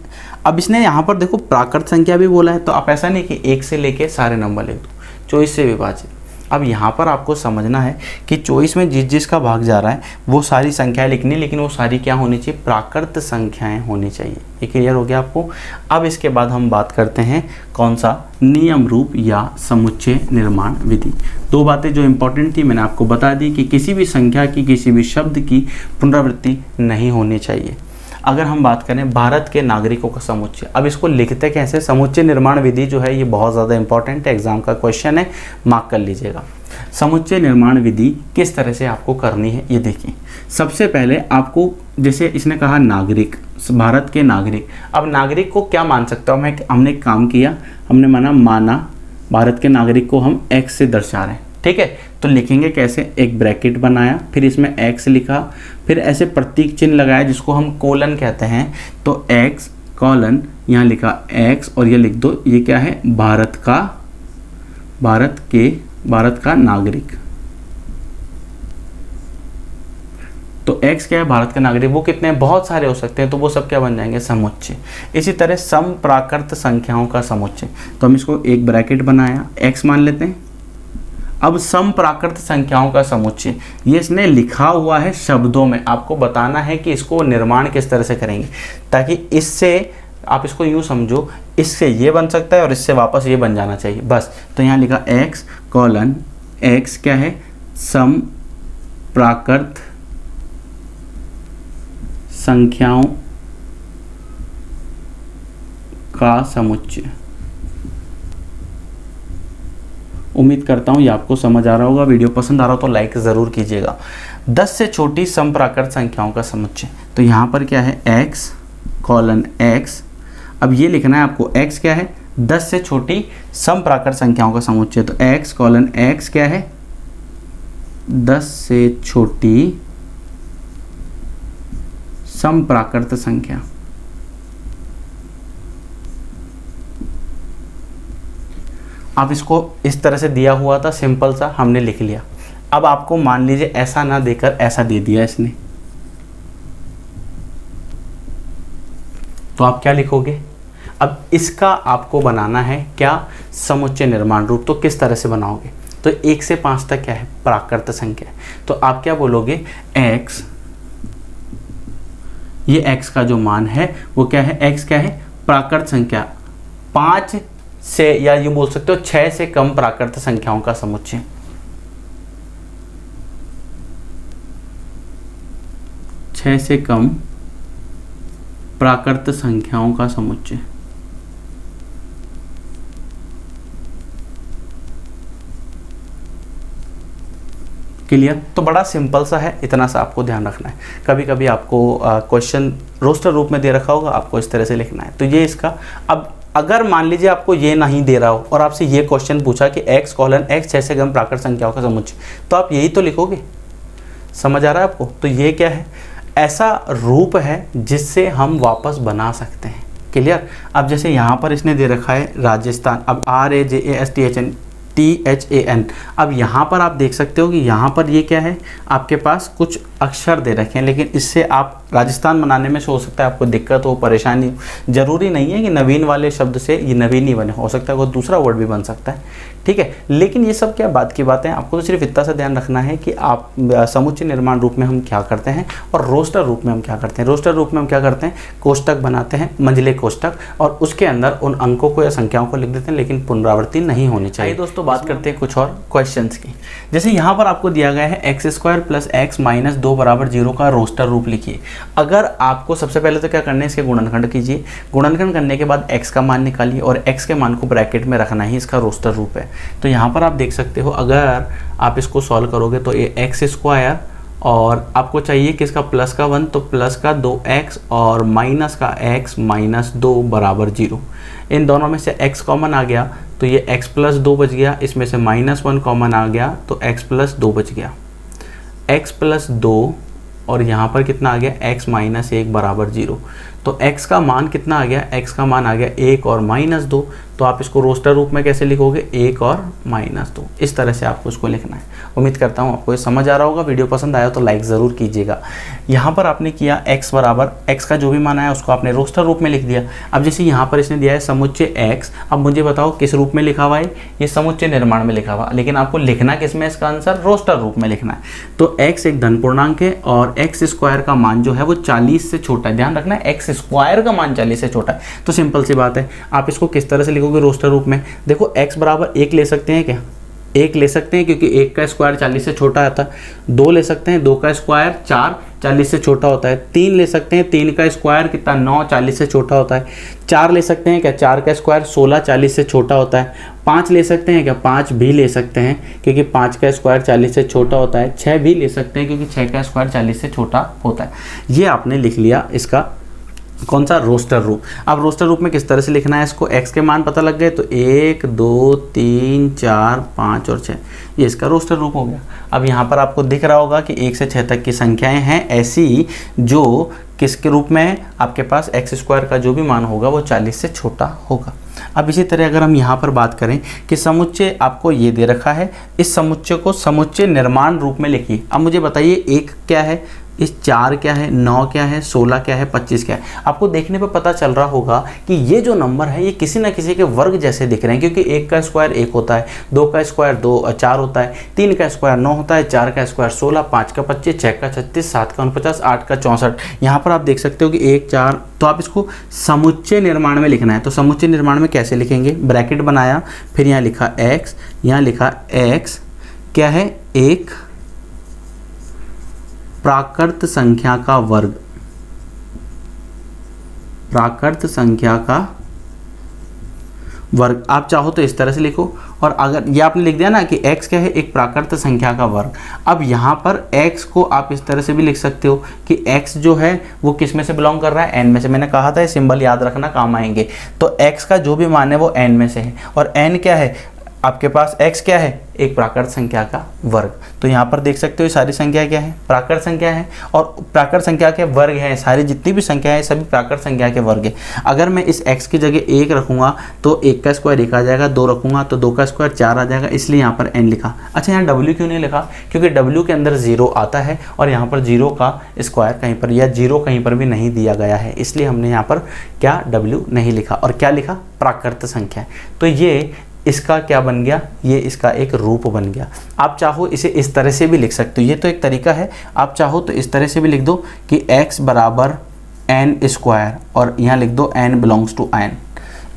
अब इसने यहाँ पर देखो प्राकृत संख्या भी बोला है, तो आप ऐसा नहीं कि 1 से लेके सारे नंबर लिख दो, 24 से विभाजित। अब यहाँ पर आपको समझना है कि 24 में जिस जिसका भाग जा रहा है वो सारी संख्याएं लिखनी, लेकिन वो सारी क्या होनी चाहिए, प्राकृत संख्याएं होनी चाहिए। ये क्लियर हो गया आपको। अब इसके बाद हम बात करते हैं कौन सा, नियम रूप या समुच्चय निर्माण विधि। 2 बातें जो इंपॉर्टेंट थी मैंने आपको बता दी कि किसी भी संख्या की, किसी भी शब्द की पुनरावृत्ति नहीं होनी चाहिए। अगर हम बात करें भारत के नागरिकों का समुच्चय, अब इसको लिखते कैसे, समुच्चय निर्माण विधि जो है ये बहुत ज़्यादा इंपॉर्टेंट है, एग्जाम का क्वेश्चन है, मार्क कर लीजिएगा। समुच्चय निर्माण विधि किस तरह से आपको करनी है ये देखिए। सबसे पहले आपको, जैसे इसने कहा नागरिक, भारत के नागरिक, अब नागरिक को क्या मान सकता हूँ मैं, हमने एक काम किया, हमने माना भारत के नागरिक को हम x से दर्शा रहे हैं, ठीक है। तो लिखेंगे कैसे, एक ब्रैकेट बनाया, फिर इसमें x लिखा, फिर ऐसे प्रतीक चिन्ह लगाया जिसको हम कोलन कहते हैं, तो x कोलन यहाँ लिखा x और ये लिख दो, ये क्या है, भारत का नागरिक। तो x क्या है, भारत का नागरिक, वो कितने हैं, बहुत सारे हो सकते हैं, तो वो सब क्या बन जाएंगे, समुच्चय। इसी तरह समप्राकृत संख्याओं का समुच्चय, तो हम इसको एक ब्रैकेट बनाया, x मान लेते हैं। अब समप्राकृत संख्याओं का समुच्चय, ये इसने लिखा हुआ है शब्दों में, आपको बताना है कि इसको निर्माण किस तरह से करेंगे, ताकि इससे आप इसको यूँ समझो, इससे ये बन सकता है और इससे वापस ये बन जाना चाहिए, बस। तो यहाँ लिखा x कोलन, x क्या है, समप्राकृत संख्याओं का समुच्चय। उम्मीद करता हूँ ये आपको समझ आ रहा होगा। वीडियो पसंद आ रहा हो तो लाइक ज़रूर कीजिएगा। 10 से छोटी समप्राकृत संख्याओं का समुच्चय, तो यहाँ पर क्या है, x कोलन x। अब ये लिखना है आपको, x क्या है, 10 से छोटी समप्राकृत संख्याओं का समुच्चय, तो x कोलन x क्या है, 10 से छोटी समप्राकृत संख्या। अब इसको इस तरह से दिया हुआ था, सिंपल सा हमने लिख लिया। अब आपको मान लीजिए ऐसा ना देकर ऐसा दे दिया इसने, तो आप क्या लिखोगे? अब इसका आपको बनाना है क्या? समुच्चय निर्माण रूप। तो किस तरह से बनाओगे? तो 1 से 5 तक क्या है? प्राकृत संख्या। तो आप क्या बोलोगे? x, ये x का जो मान है वो क्या है? x क्या है? प्राकृत संख्या। 5 से, या ये बोल सकते हो 6 से कम प्राकृत संख्याओं का समुच्चय। छह से कम प्राकृत संख्याओं का समुच्चय। क्लियर? तो बड़ा सिंपल सा है, इतना सा आपको ध्यान रखना है। कभी कभी आपको क्वेश्चन रोस्टर रूप में दे रखा होगा, आपको इस तरह से लिखना है। तो ये इसका, अब अगर मान लीजिए आपको ये नहीं दे रहा हो और आपसे ये क्वेश्चन पूछा कि x:x 6 से कम प्राकृत संख्याओं का समुच्चय, तो आप यही तो लिखोगे। समझ आ रहा है आपको? तो ये क्या है? ऐसा रूप है जिससे हम वापस बना सकते हैं। क्लियर? अब जैसे यहाँ पर इसने दे रखा है राजस्थान, अब RAJASTHAN। अब यहाँ पर आप देख सकते हो कि यहाँ पर ये क्या है, आपके पास कुछ अक्षर दे रखे हैं, लेकिन इससे आप राजस्थान बनाने में हो सकता है आपको दिक्कत हो, परेशानी हो। जरूरी नहीं है कि नवीन वाले शब्द से ये नवीन ही बने, हो सकता है कोई दूसरा वर्ड भी बन सकता है। ठीक है, लेकिन ये सब क्या बात की बातें हैं। आपको तो सिर्फ इतना सा ध्यान रखना है कि आप समुच्चय निर्माण रूप में हम क्या करते हैं और रोस्टर रूप में हम क्या करते हैं। रोस्टर रूप में हम क्या करते हैं? कोष्टक बनाते हैं, मंझले कोष्टक, और उसके अंदर उन अंकों को या संख्याओं को लिख देते हैं, लेकिन पुनरावृत्ति नहीं होनी चाहिए। दोस्तों बात करते हैं कुछ और क्वेश्चंस की। जैसे यहाँ पर आपको दिया गया है x² + x - 2 = 0 का रोस्टर रूप लिखिए। अगर आपको सबसे पहले तो क्या करना है, इसके गुणनखंड कीजिए। गुणनखंड करने के बाद x का मान निकालिए और x के मान को ब्रैकेट में रखना ही इसका रोस्टर रूप है। तो यहाँ पर आप देख सकते हो, अगर आप इसको सॉल्व करोगे तो ये x² और आपको चाहिए किसका? प्लस का 1, तो प्लस का 2x और माइनस का x - 2 = 0। इन दोनों में से x कॉमन आ गया तो ये x + 2 बच गया, इसमें से -1 कॉमन आ गया तो x + 2 बच गया। x + 2 और यहाँ पर कितना आ गया? x - 1 = 0। तो x का मान कितना आ गया? x का मान आ गया 1 और -2। तो आप इसको रोस्टर रूप में कैसे लिखोगे? 1 और -2। इस तरह से आपको इसको लिखना है। उम्मीद करता हूँ आपको ये समझ आ रहा होगा। वीडियो पसंद आया तो लाइक ज़रूर कीजिएगा। यहाँ पर आपने किया x बराबर, x का जो भी मान आया उसको आपने रोस्टर रूप में लिख दिया। अब जैसे यहाँ पर इसने दिया है समुच्चय x, अब मुझे बताओ किस रूप में लिखा हुआ है? ये समुच्चय निर्माण में लिखा हुआ, लेकिन आपको लिखना किस में? इसका आंसर रोस्टर रूप में लिखना है। तो x एक धन पूर्णांक है और x² का मान जो है वो 40 से छोटा है। ध्यान रखना है, x² का मान 40 से छोटा है। तो सिंपल सी बात है, आप इसको किस तरह से लिखोगे रोस्टर रूप में? देखो x बराबर 1 ले सकते हैं क्या? 1 ले सकते हैं क्योंकि 1 का स्क्वायर 40 से छोटा आता है। 2 ले सकते हैं, 2 का स्क्वायर 4 40 से छोटा होता है। 3 ले सकते हैं, 3 का स्क्वायर कितना? 9 40 से छोटा होता है। 4 ले सकते हैं क्या? 4 का स्क्वायर 16 40 से छोटा होता है। 5 ले सकते हैं क्या? 5 भी ले सकते हैं क्योंकि 5 का स्क्वायर 40 से छोटा होता है। 6 भी ले सकते हैं क्योंकि 6 का स्क्वायर 40 से छोटा होता है। ये आपने लिख लिया इसका कौन सा? रोस्टर रूप। अब रोस्टर रूप में किस तरह से लिखना है इसको? x के मान पता लग गए तो 1 2 3 4 5 और 6, ये इसका रोस्टर रूप हो गया। अब यहाँ पर आपको दिख रहा होगा कि 1 से 6 तक की संख्याएं हैं ऐसी जो किसके रूप में है? आपके पास x² का जो भी मान होगा वो 40 से छोटा होगा। अब इसी तरह अगर हम यहाँ पर बात करें कि समुच्चय आपको ये दे रखा है, इस समुच्चय को समुच्चय निर्माण रूप में लिखिए। अब मुझे बताइए 1 क्या है, इस 4 क्या है, 9 क्या है, 16 क्या है, 25 क्या है? आपको देखने पर पता चल रहा होगा कि ये जो नंबर है ये किसी ना किसी के वर्ग जैसे दिख रहे हैं, क्योंकि 1 का स्क्वायर 1 होता है, 2 का स्क्वायर 4 होता है, 3 का स्क्वायर 9 होता है, 4 का स्क्वायर 16, 5 का 25, 6 का 36, 7 का 49, 8 का 64। यहाँ पर आप देख सकते हो कि 1 4, तो आप इसको समुच्चय निर्माण में लिखना है। तो समुच्चय निर्माण में कैसे लिखेंगे? ब्रैकेट बनाया, फिर यहाँ लिखा x, यहाँ लिखा x क्या है? एक प्राकृत संख्या का वर्ग, प्राकृत संख्या का वर्ग। आप चाहो तो इस तरह से लिखो, और अगर ये आपने लिख दिया ना कि x क्या है? एक प्राकृत संख्या का वर्ग। अब यहाँ पर x को आप इस तरह से भी लिख सकते हो कि x जो है वो किस में से बिलोंग कर रहा है? n में से। मैंने कहा था ये सिंबल याद रखना काम आएंगे। तो x का जो भी मान है वो n में से है, और n क्या है? आपके पास x क्या है, एक प्राकृत संख्या का वर्ग। तो यहाँ पर देख सकते हो ये सारी संख्या क्या है, प्राकृत संख्या है, और प्राकृत संख्या के वर्ग है, सारी जितनी भी संख्या है सभी प्राकृत संख्या के वर्ग है। अगर मैं इस x की जगह 1 रखूँगा तो 1 का स्क्वायर 1 आ जाएगा, 2 रखूँगा तो 2 का स्क्वायर 4 आ जाएगा, इसलिए यहाँ पर n लिखा। अच्छा, यहाँ w क्यों नहीं लिखा, क्योंकि w के अंदर 0 आता है और यहाँ पर 0 का स्क्वायर कहीं पर या 0 कहीं पर भी नहीं दिया गया है, इसलिए हमने यहाँ पर क्या w नहीं लिखा और क्या लिखा, प्राकृत संख्या। तो ये इसका क्या बन गया, ये इसका एक रूप बन गया। आप चाहो इसे इस तरह से भी लिख सकते हो, ये तो एक तरीका है, आप चाहो तो इस तरह से भी लिख दो कि x बराबर n स्क्वायर और यहाँ लिख दो n बिलोंग्स टू n।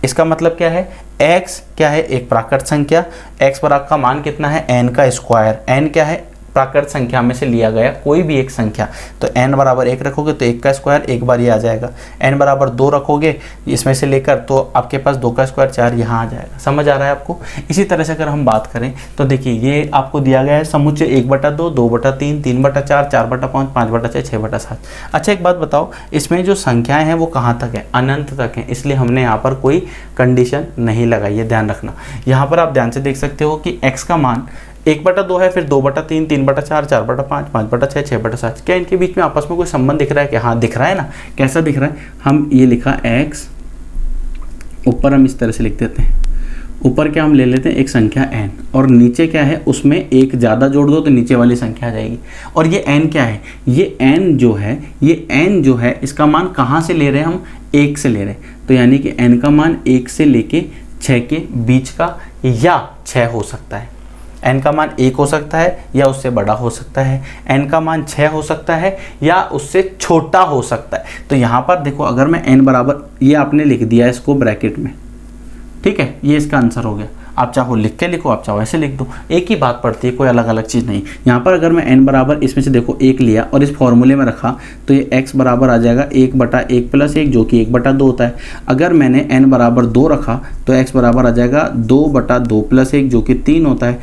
इसका मतलब क्या है, x क्या है, एक प्राकृत संख्या, x बराबर का मान कितना है, n का स्क्वायर, n क्या है, प्राकृत संख्या में से लिया गया कोई भी एक संख्या। तो n बराबर 1 रखोगे तो 1 का स्क्वायर एक बार ये आ जाएगा, n बराबर 2 रखोगे इसमें से लेकर तो आपके पास 2 का स्क्वायर 4 यहाँ आ जाएगा। समझ आ रहा है आपको। इसी तरह से अगर हम बात करें तो देखिए ये आपको दिया गया है समुच्चय 1/2, 2/3, 3/4, 4/5, 5/6, 6/7। अच्छा एक बात बताओ, इसमें जो संख्याएं हैं वो कहाँ तक है, अनंत तक है, इसलिए हमने यहाँ पर कोई कंडीशन नहीं लगाई है, ध्यान रखना। यहाँ पर आप ध्यान से देख सकते हो कि x का मान 1/2 है, फिर 2/3, 3/4, 4/5, 5/6, 6/7। क्या इनके बीच में आपस में कोई संबंध दिख रहा है? कि हाँ दिख रहा है ना। कैसा दिख रहा है, हम ये लिखा x, ऊपर हम इस तरह से लिख देते हैं, ऊपर क्या हम ले लेते हैं एक संख्या n, और नीचे क्या है उसमें एक ज़्यादा जोड़ दो तो नीचे वाली संख्या आ जाएगी। और ये n क्या है, ये n जो है, ये n जो है इसका मान कहाँ से ले रहे हैं हम, 1 से ले रहे हैं। तो यानी कि n का मान 1 से लेके 6 के बीच का या 6 हो सकता है। n का मान 1 हो सकता है या उससे बड़ा हो सकता है, n का मान 6 हो सकता है या उससे छोटा हो सकता है। तो यहाँ पर देखो, अगर मैं n बराबर, ये आपने लिख दिया इसको ब्रैकेट में, ठीक है, ये इसका आंसर हो गया। आप चाहो लिख के लिखो, आप चाहो ऐसे लिख दो, एक ही बात पड़ती है, कोई अलग अलग चीज़ नहीं। यहाँ पर अगर मैं n बराबर इसमें से देखो 1 लिया और इस फॉर्मूले में रखा तो ये x बराबर आ जाएगा 1/1 + 1 जो कि 1/2 होता है। अगर मैंने n बराबर 2 रखा तो x बराबर आ जाएगा 2/2 + 1 जो कि 3 होता है।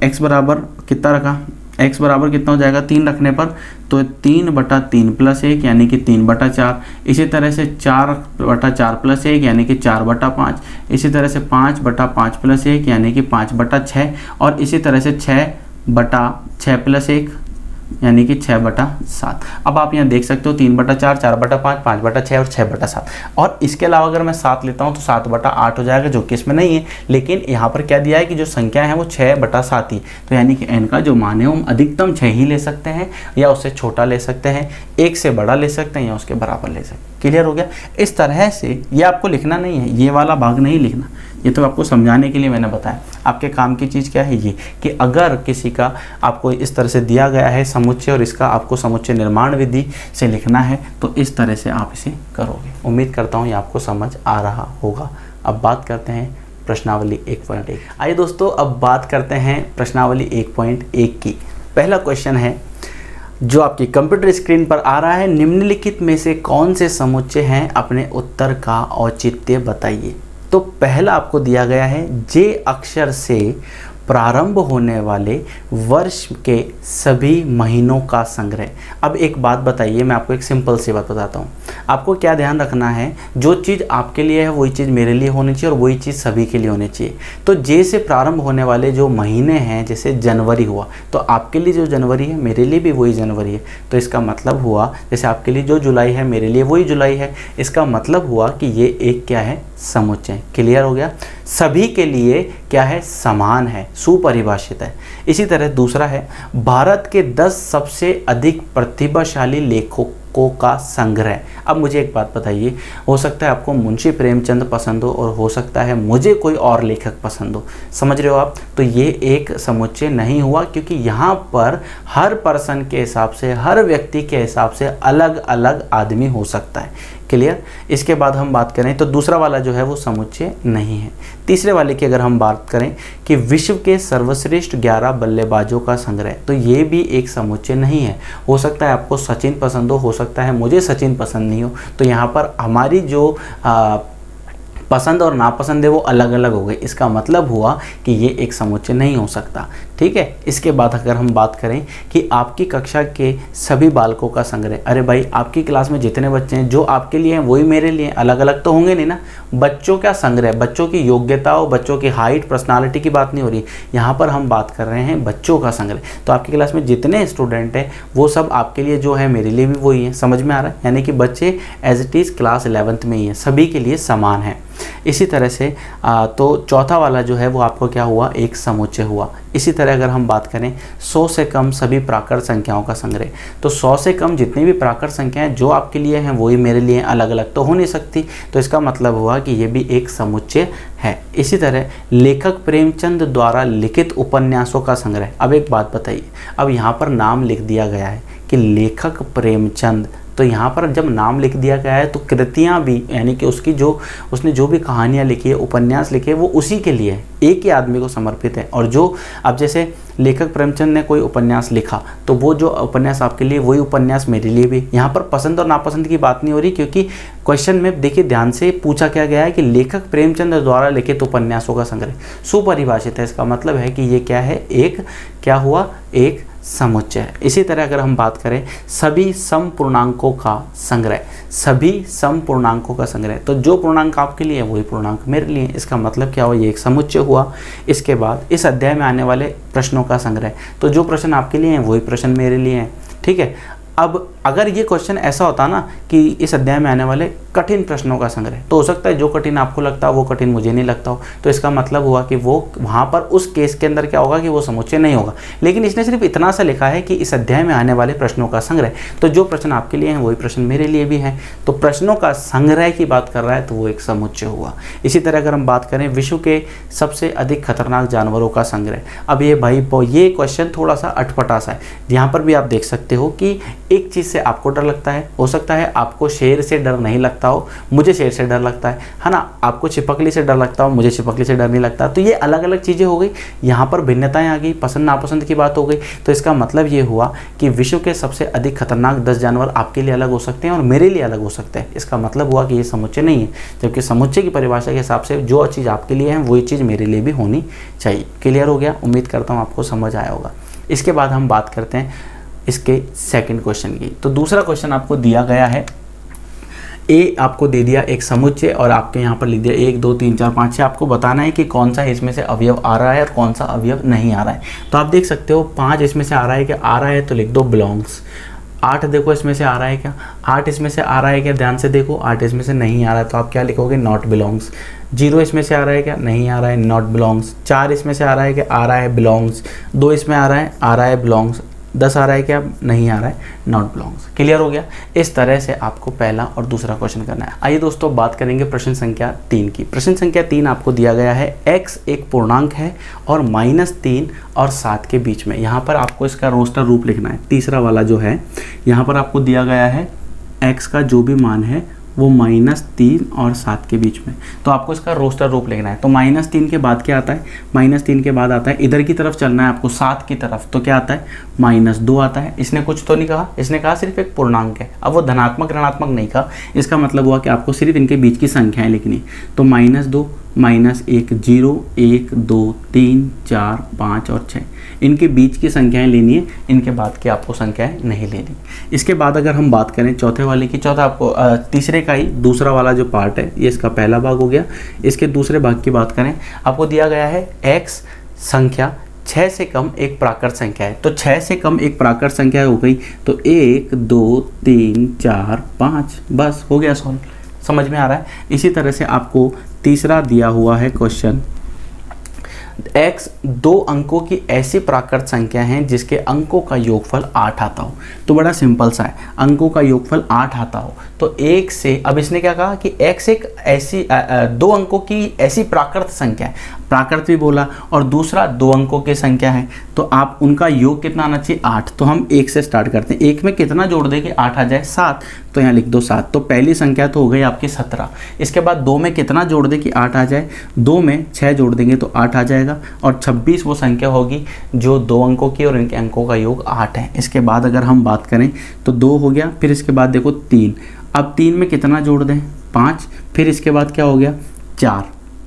x बराबर कितना रखा, x बराबर कितना हो जाएगा 3 रखने पर, तो 3/3 + 1 यानी कि 3/4। इसी तरह से 4/4 + 1 यानी कि 4/5। इसी तरह से 5/5 + 1 यानी कि 5/6। और इसी तरह से 6/6 + 1 यानी कि 6/7। अब आप यहाँ देख सकते हो 3/4, 4/5, 5/6 और 6/7। और इसके अलावा अगर मैं 7 लेता हूँ तो 7/8 हो जाएगा, जो कि इसमें नहीं है। लेकिन यहाँ पर क्या दिया है कि जो संख्या है वो 6/7 ही। तो यानी कि n का जो मान है हम अधिकतम 6 ही ले सकते हैं, या उससे छोटा ले सकते हैं, 1 से बड़ा ले सकते हैं, या उसके बराबर ले सकते हैं। क्लियर हो गया। इस तरह से ये आपको लिखना नहीं है, ये वाला भाग नहीं लिखना, ये तो आपको समझाने के लिए मैंने बताया। आपके काम की चीज़ क्या है ये, कि अगर किसी का आपको इस तरह से दिया गया है समुच्चय और इसका आपको समुच्चय निर्माण विधि से लिखना है तो इस तरह से आप इसे करोगे। उम्मीद करता हूँ ये आपको समझ आ रहा होगा। अब बात करते हैं प्रश्नावली 1.1। आइए दोस्तों, अब बात करते हैं प्रश्नावली 1.1 की। पहला क्वेश्चन है जो आपकी कंप्यूटर स्क्रीन पर आ रहा है, निम्नलिखित में से कौन से समुच्चय हैं, अपने उत्तर का औचित्य बताइए। तो पहला आपको दिया गया है जे अक्षर से प्रारंभ होने वाले वर्ष के सभी महीनों का संग्रह। अब एक बात बताइए, मैं आपको एक सिंपल सी बात बताता हूँ। आपको क्या ध्यान रखना है, जो चीज़ आपके लिए है वही चीज़ मेरे लिए होनी चाहिए और वही चीज़ सभी के लिए होनी चाहिए। तो जे से प्रारंभ होने वाले जो महीने हैं, जैसे जनवरी हुआ तो आपके लिए जो जनवरी है मेरे लिए भी वही जनवरी है। तो इसका मतलब हुआ जैसे आपके लिए जो जुलाई है मेरे लिए वही जुलाई है। इसका मतलब हुआ कि ये एक क्या है, समुच्चय। क्लियर हो गया। सभी के लिए क्या है, समान है, सुपरिभाषित है। इसी तरह दूसरा है भारत के 10 सबसे अधिक प्रतिभाशाली लेखकों का संग्रह। अब मुझे एक बात बताइए, हो सकता है आपको मुंशी प्रेमचंद पसंद हो और हो सकता है मुझे कोई और लेखक पसंद हो, समझ रहे हो आप। तो ये एक समुच्चय नहीं हुआ, क्योंकि यहाँ पर हर पर्सन के हिसाब से, हर व्यक्ति के हिसाब से अलग अलग आदमी हो सकता है। क्लियर। इसके बाद हम बात करें तो दूसरा वाला जो है वो समुच्चय नहीं है। तीसरे वाले की अगर हम बात करें कि विश्व के सर्वश्रेष्ठ 11 बल्लेबाजों का संग्रह, तो ये भी एक समुच्चय नहीं है। हो सकता है आपको सचिन पसंद हो सकता है मुझे सचिन पसंद नहीं हो। तो यहाँ पर हमारी जो पसंद और नापसंद है वो अलग अलग हो गई। इसका मतलब हुआ कि ये एक समुच्चय नहीं हो सकता। ठीक है। इसके बाद अगर हम बात करें कि आपकी कक्षा के सभी बालकों का संग्रह, अरे भाई आपकी क्लास में जितने बच्चे हैं जो आपके लिए हैं वही मेरे लिए, अलग अलग तो होंगे नहीं ना। बच्चों का संग्रह, बच्चों की योग्यताओं, बच्चों की हाइट, पर्सनालिटी की बात नहीं हो रही, यहाँ पर हम बात कर रहे हैं बच्चों का संग्रह। तो आपकी क्लास में जितने स्टूडेंट हैं वो सब आपके लिए जो है मेरे लिए भी वही है, समझ में आ रहा है। यानी कि बच्चे as it is class 11th में ही है, सभी के लिए समान है। इसी तरह से तो चौथा वाला जो है वो आपको क्या हुआ, एक समुच्चय हुआ। इसी तरह अगर हम बात करें 100 से कम सभी प्राकृत संख्याओं का संग्रह, तो 100 से कम जितनी भी प्राकृत संख्याएं जो आपके लिए हैं वही मेरे लिए, अलग अलग तो हो नहीं सकती, तो इसका मतलब हुआ कि ये भी एक समुच्चय है। इसी तरह लेखक प्रेमचंद द्वारा लिखित उपन्यासों का संग्रह। अब एक बात बताइए, अब यहाँ पर नाम लिख दिया गया है कि लेखक प्रेमचंद, तो यहाँ पर जब नाम लिख दिया गया है तो कृतियाँ भी, यानी कि उसकी जो उसने जो भी कहानियाँ लिखी है, उपन्यास लिखे हैं, वो उसी के लिए है, एक ही आदमी को समर्पित है। और जो अब जैसे लेखक प्रेमचंद ने कोई उपन्यास लिखा तो वो जो उपन्यास आपके लिए वही उपन्यास मेरे लिए भी। यहाँ पर पसंद और नापसंद की बात नहीं हो रही, क्योंकि क्वेश्चन में देखिए ध्यान से पूछा क्या गया है कि लेखक प्रेमचंद द्वारा लिखित उपन्यासों का संग्रह सुपरिभाषित है। इसका मतलब है कि ये क्या है, एक क्या हुआ, एक समुच्चय है। इसी तरह अगर हम बात करें सभी सम पूर्णांकों का संग्रह, सभी सम पूर्णांकों का संग्रह, तो जो पूर्णांक आपके लिए वही पूर्णांक मेरे लिए, इसका मतलब क्या हुआ, ये एक समुच्चय हुआ। इसके बाद इस अध्याय में आने वाले प्रश्नों का संग्रह, तो जो प्रश्न आपके लिए हैं वही प्रश्न मेरे लिए हैं, ठीक है। अब अगर ये क्वेश्चन ऐसा होता ना कि इस अध्याय में आने वाले कठिन प्रश्नों का संग्रह, तो हो सकता है जो कठिन आपको लगता हो वो कठिन मुझे नहीं लगता हो, तो इसका मतलब हुआ कि वो वहाँ पर उस केस के अंदर क्या होगा कि वो समुच्चय नहीं होगा। लेकिन इसने सिर्फ इतना सा लिखा है कि इस अध्याय में आने वाले प्रश्नों का संग्रह, तो जो प्रश्न आपके लिए हैं वही प्रश्न मेरे लिए भी हैं, तो प्रश्नों का संग्रह की बात कर रहा है तो वो एक समुच्चय हुआ। इसी तरह अगर हम बात करें विश्व के सबसे अधिक खतरनाक जानवरों का संग्रह, अब ये भाई ये क्वेश्चन थोड़ा सा अटपटा सा है। यहाँ पर भी आप देख सकते हो कि एक चीज़ से आपको डर लगता है, हो सकता है आपको शेर से डर नहीं लगता हो, मुझे शेर से डर लगता है ना, आपको छिपकली से डर लगता हो, मुझे छिपकली से डर नहीं लगता, तो ये अलग अलग चीज़ें हो गई, यहाँ पर भिन्नताएं आ गई, पसंद नापसंद की बात हो गई। तो इसका मतलब ये हुआ कि विश्व के सबसे अधिक खतरनाक 10 जानवर आपके लिए अलग हो सकते हैं और मेरे लिए अलग हो सकते हैं। इसका मतलब हुआ कि ये समुच्चय नहीं है, जबकि समुच्चय की परिभाषा के हिसाब से जो चीज़ आपके लिए है वही चीज़ मेरे लिए भी होनी चाहिए। क्लियर हो गया, उम्मीद करता हूँ आपको समझ आया होगा। इसके बाद हम बात करते हैं इसके सेकंड क्वेश्चन की। तो दूसरा क्वेश्चन आपको दिया गया है, ए आपको दे दिया एक समुच्चय और आपके यहाँ पर लिख दिया 1 2 3 4 5 6, आपको बताना है कि कौन सा इसमें से अवयव आ रहा है और कौन सा अवयव नहीं आ रहा है। तो आप देख सकते हो 5 इसमें से आ रहा है, क्या आ रहा है तो लिख दो बिलोंग्स। 8 देखो इसमें से आ रहा है क्या, 8 इसमें से आ रहा है क्या, ध्यान से देखो 8 इसमें से नहीं आ रहा है, तो आप क्या लिखोगे, नॉट बिलोंग्स। 0 इसमें से आ रहा है क्या, नहीं आ रहा है, नॉट बिलोंग्स। 4 इसमें से आ रहा है क्या, आ रहा है, बिलोंग्स। 2 इसमें आ रहा है, बिलोंग्स। 10 आ रहा है क्या, नहीं आ रहा है, नॉट बिलोंग्स। क्लियर हो गया। इस तरह से आपको पहला और दूसरा क्वेश्चन करना है। आइए दोस्तों बात करेंगे प्रश्न संख्या 3 की। प्रश्न संख्या 3 आपको दिया गया है x एक पूर्णांक है और -3 और 7 के बीच में। यहाँ पर आपको इसका रोस्टर रूप लिखना है। तीसरा वाला जो है यहाँ पर आपको दिया गया है x का जो भी मान है वो -3 और 7 के बीच में, तो आपको इसका रोस्टर रूप लिखना है। तो -3 के बाद क्या आता है, -3 के बाद आता है इधर की तरफ चलना है आपको 7 की तरफ, तो क्या आता है, -2 आता है। इसने कुछ तो नहीं कहा, इसने कहा सिर्फ एक पूर्णांक है। अब वो धनात्मक ऋणात्मक नहीं कहा, इसका मतलब हुआ कि आपको सिर्फ इनके बीच की संख्याएं लिखनी। तो -2 -1 0 1 2 3 4 5 और 6 इनके बीच की संख्याएं लेनी है, इनके बाद की आपको संख्याएं नहीं लेनी। इसके बाद अगर हम बात करें चौथे वाले की, चौथा आपको तीसरे का ही दूसरा वाला जो पार्ट है ये इसका पहला भाग हो गया। इसके दूसरे भाग की बात करें, आपको दिया गया है x संख्या 6 से कम एक प्राकृत संख्या है। तो 6 से कम एक प्राकृत संख्या हो गई, तो 1 2 3 4 5 बस हो गया सॉल्व। समझ में आ रहा है। इसी तरह से आपको तीसरा दिया हुआ है क्वेश्चन, x 2 अंकों की ऐसी प्राकृत संख्या है जिसके अंकों का योगफल 8 आता हो। तो बड़ा सिंपल सा है, अंकों का योगफल 8 आता हो तो 1 से, अब इसने क्या कहा कि x एक ऐसी 2 अंकों की ऐसी प्राकृत संख्या है, प्राकृत भी बोला, और दूसरा 2 अंकों की संख्या है, तो आप उनका योग कितना आना चाहिए, 8। तो हम 1 से स्टार्ट करते हैं। 1 में कितना जोड़ दें कि 8 आ जाए, 7, तो यहाँ लिख दो 7। तो पहली संख्या तो हो गई आपकी 17। इसके बाद 2 में कितना जोड़ दें कि 8 आ जाए, 2 में 6 जोड़ देंगे तो 8 आ जाएगा, और 26 वो संख्या होगी जो 2 अंकों की और इनके अंकों का योग 8 है। इसके बाद अगर हम बात करें तो 2 हो गया, फिर इसके बाद देखो 3, अब 3 में कितना जोड़ दें, 5, फिर इसके बाद क्या हो गया 4,